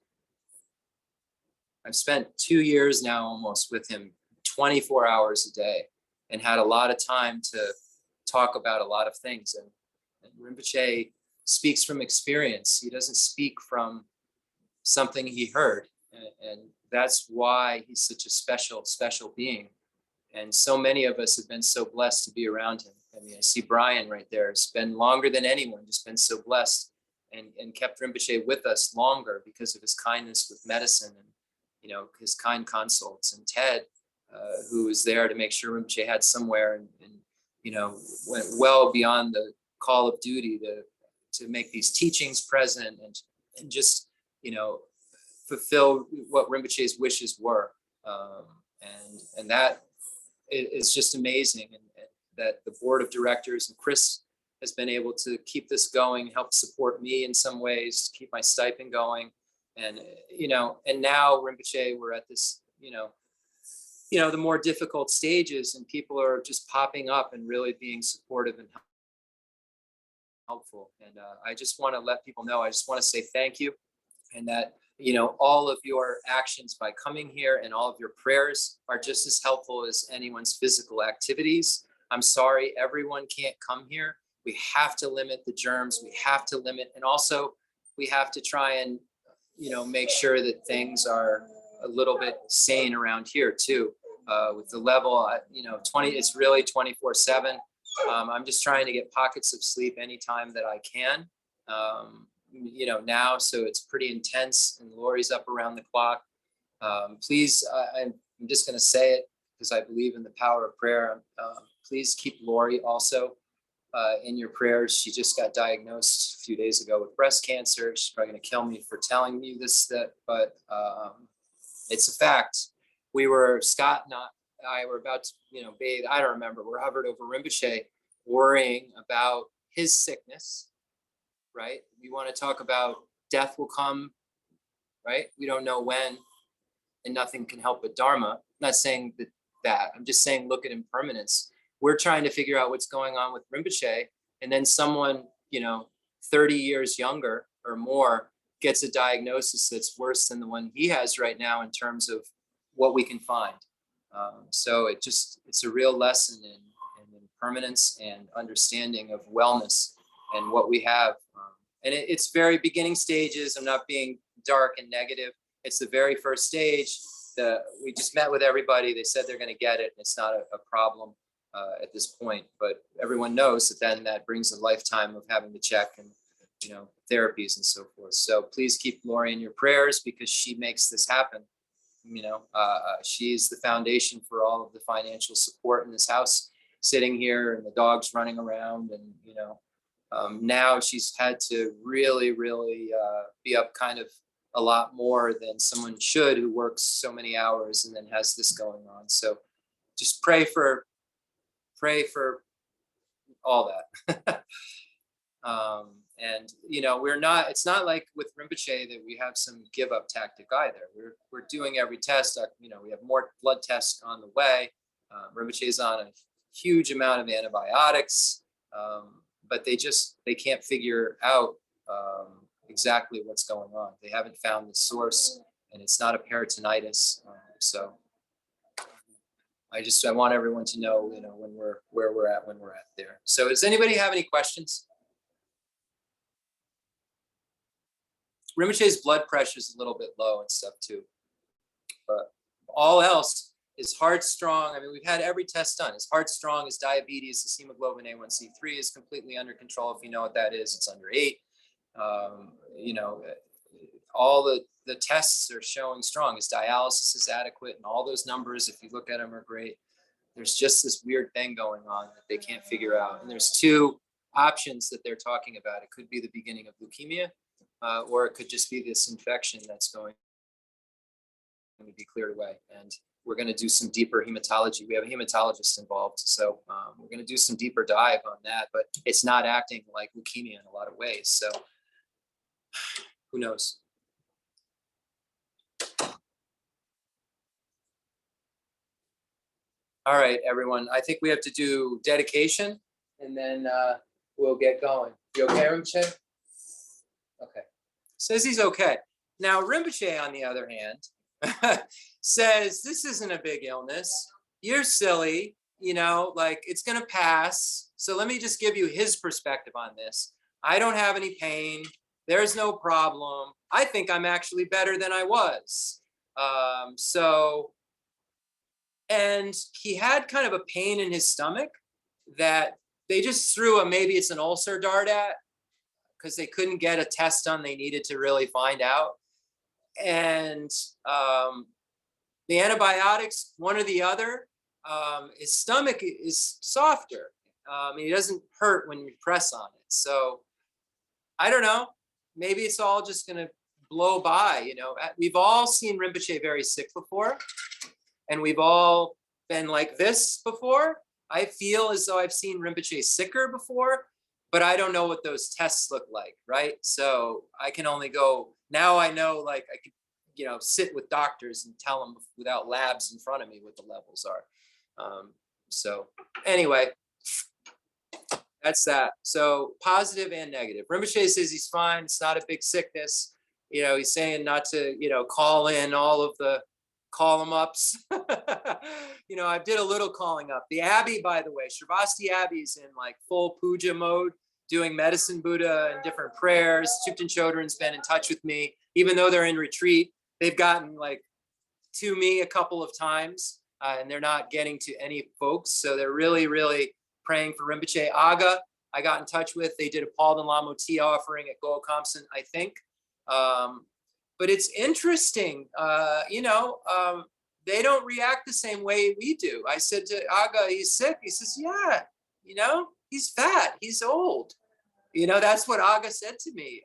I've spent 2 years now almost with him, 24 hours a day, and had a lot of time to talk about a lot of things. And Rinpoche speaks from experience. He doesn't speak from something he heard. And that's why he's such a special being. And so many of us have been so blessed to be around him. I mean, I see Brian right there. It's been longer than anyone, just been so blessed and kept Rinpoche with us longer because of his kindness with medicine and, you know, his kind consults. And Ted, who was there to make sure Rinpoche had somewhere and you know, went well beyond the call of duty to make these teachings present and just, you know, fulfill what Rinpoche's wishes were. And that is just amazing. And that the board of directors and Chris has been able to keep this going, help support me in some ways, to keep my stipend going. And, you know, and now Rinpoche, we're at this, you know, the more difficult stages and people are just popping up and really being supportive and helpful. And I just want to let people know, I just want to say thank you. And that, you know, all of your actions by coming here and all of your prayers are just as helpful as anyone's physical activities. I'm sorry, everyone can't come here. We have to limit the germs. We have to limit, and also we have to try and, you know, make sure that things are a little bit sane around here too. With the level, you know, it's really 24/7. I'm just trying to get pockets of sleep anytime that I can. You know, now, so it's pretty intense, and Lori's up around the clock. Please, I'm just going to say it because I believe in the power of prayer. Please keep Lori also in your prayers. She just got diagnosed a few days ago with breast cancer. She's probably going to kill me for telling you this, but it's a fact. Scott and I were about to, you know, bathe. I don't remember. We're hovered over Rinpoche, worrying about his sickness, right? We want to talk about death will come, right? We don't know when, and nothing can help but Dharma. I'm not saying that. I'm just saying look at impermanence. We're trying to figure out what's going on with Rinpoche, and then someone, you know, 30 years younger or more gets a diagnosis that's worse than the one he has right now in terms of what we can find. So it's a real lesson in impermanence and understanding of wellness and what we have. And it's very beginning stages. I'm not being dark and negative. It's the very first stage. We just met with everybody. They said they're going to get it. And it's not a problem at this point. But everyone knows that then that brings a lifetime of having to check and, you know, therapies and so forth. So please keep Lori in your prayers because she makes this happen. You know, she's the foundation for all of the financial support in this house, sitting here and the dogs running around. And, you know, now she's had to really be up kind of a lot more than someone should who works so many hours and then has this going on. So just pray for all that. And, you know, it's not like with Rinpoche that we have some give up tactic either. We're doing every test. You know, we have more blood tests on the way. Rinpoche is on a huge amount of antibiotics, but they can't figure out exactly what's going on. They haven't found the source, and it's not a peritonitis. So I want everyone to know, you know, where we're at there. So does anybody have any questions? Rinpoche's blood pressure is a little bit low and stuff too, but all else is heart strong. I mean, we've had every test done. His heart strong, his diabetes, his hemoglobin A1C3 is completely under control. If you know what that is, it's under 8. You know, all the tests are showing strong. His dialysis is adequate, and all those numbers, if you look at them, are great. There's just this weird thing going on that they can't figure out. And there's two options that they're talking about. It could be the beginning of leukemia, or it could just be this infection that's going to be cleared away. And we're going to do some deeper hematology. We have a hematologist involved, so we're going to do some deeper dive on that, but it's not acting like leukemia in a lot of ways. So who knows? All right, everyone. I think we have to do dedication, and then we'll get going. You okay, Rinpoche? Okay. Says he's okay. Now, Rinpoche, on the other hand, says this isn't a big illness. You're silly, you know, like it's going to pass. So let me just give you his perspective on this. I don't have any pain. There's no problem. I think I'm actually better than I was. And he had kind of a pain in his stomach that they just threw a, maybe it's an ulcer dart at, because they couldn't get a test done they needed to really find out. And the antibiotics, one or the other, his stomach is softer. It doesn't hurt when you press on it. So I don't know, maybe it's all just gonna blow by, you know. We've all seen Rinpoche very sick before, and we've all been like this before. I feel as though I've seen Rinpoche sicker before, but I don't know what those tests look like, right? So I can only go, now I know, like I could, you know, sit with doctors and tell them without labs in front of me what the levels are. So anyway, that's that. So positive and negative. Rinpoche says he's fine. It's not a big sickness. You know, he's saying not to, you know, call in all of the call-em-ups. You know, I did a little calling up. The Abbey, by the way, Sravasti Abbey is in like full puja mode, doing medicine Buddha and different prayers. Chupten Chodron's been in touch with me, even though they're in retreat. They've gotten like to me a couple of times, and they're not getting to any folks. So they're really, really praying for Rinpoche. Aga, I got in touch with. They did a Paul and Lamo tea offering at Goa Compson, I think. But it's interesting, you know, they don't react the same way we do. I said to Aga, he's sick. He says, yeah, you know, he's fat, he's old. You know, that's what Aga said to me.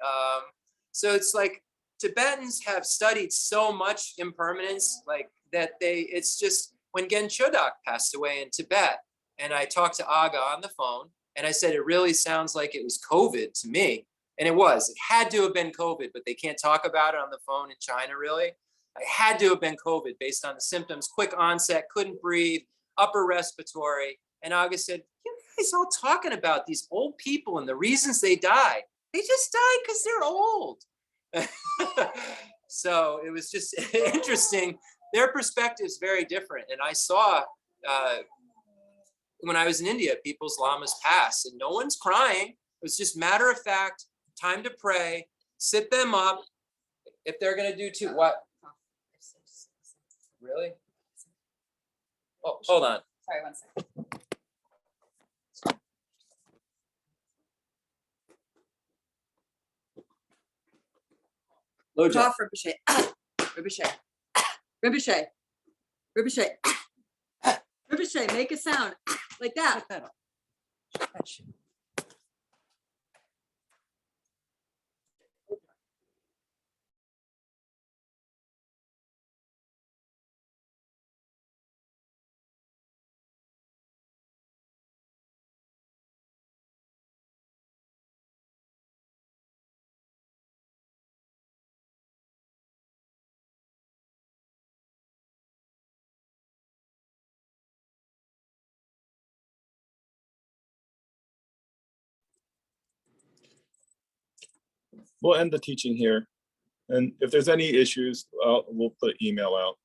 So it's like Tibetans have studied so much impermanence, like that it's just, when Gen Chodak passed away in Tibet, and I talked to Aga on the phone, and I said, it really sounds like it was COVID to me. And it was. It had to have been COVID, but they can't talk about it on the phone in China, really. It had to have been COVID based on the symptoms: quick onset, couldn't breathe, upper respiratory. And Aga said, you guys all talking about these old people and the reasons they die. They just die because they're old. So it was just interesting. Their perspective is very different. And I saw, when I was in India, people's lamas pass and no one's crying. It was just matter of fact, time to pray, sit them up. If they're going to do what? Really? Oh, hold on. Sorry, one second. Low jump. Cough, Rinpoche. Rinpoche. Rinpoche. Rinpoche. Rinpoche, make a sound like that. We'll end the teaching here. And if there's any issues, we'll put an email out.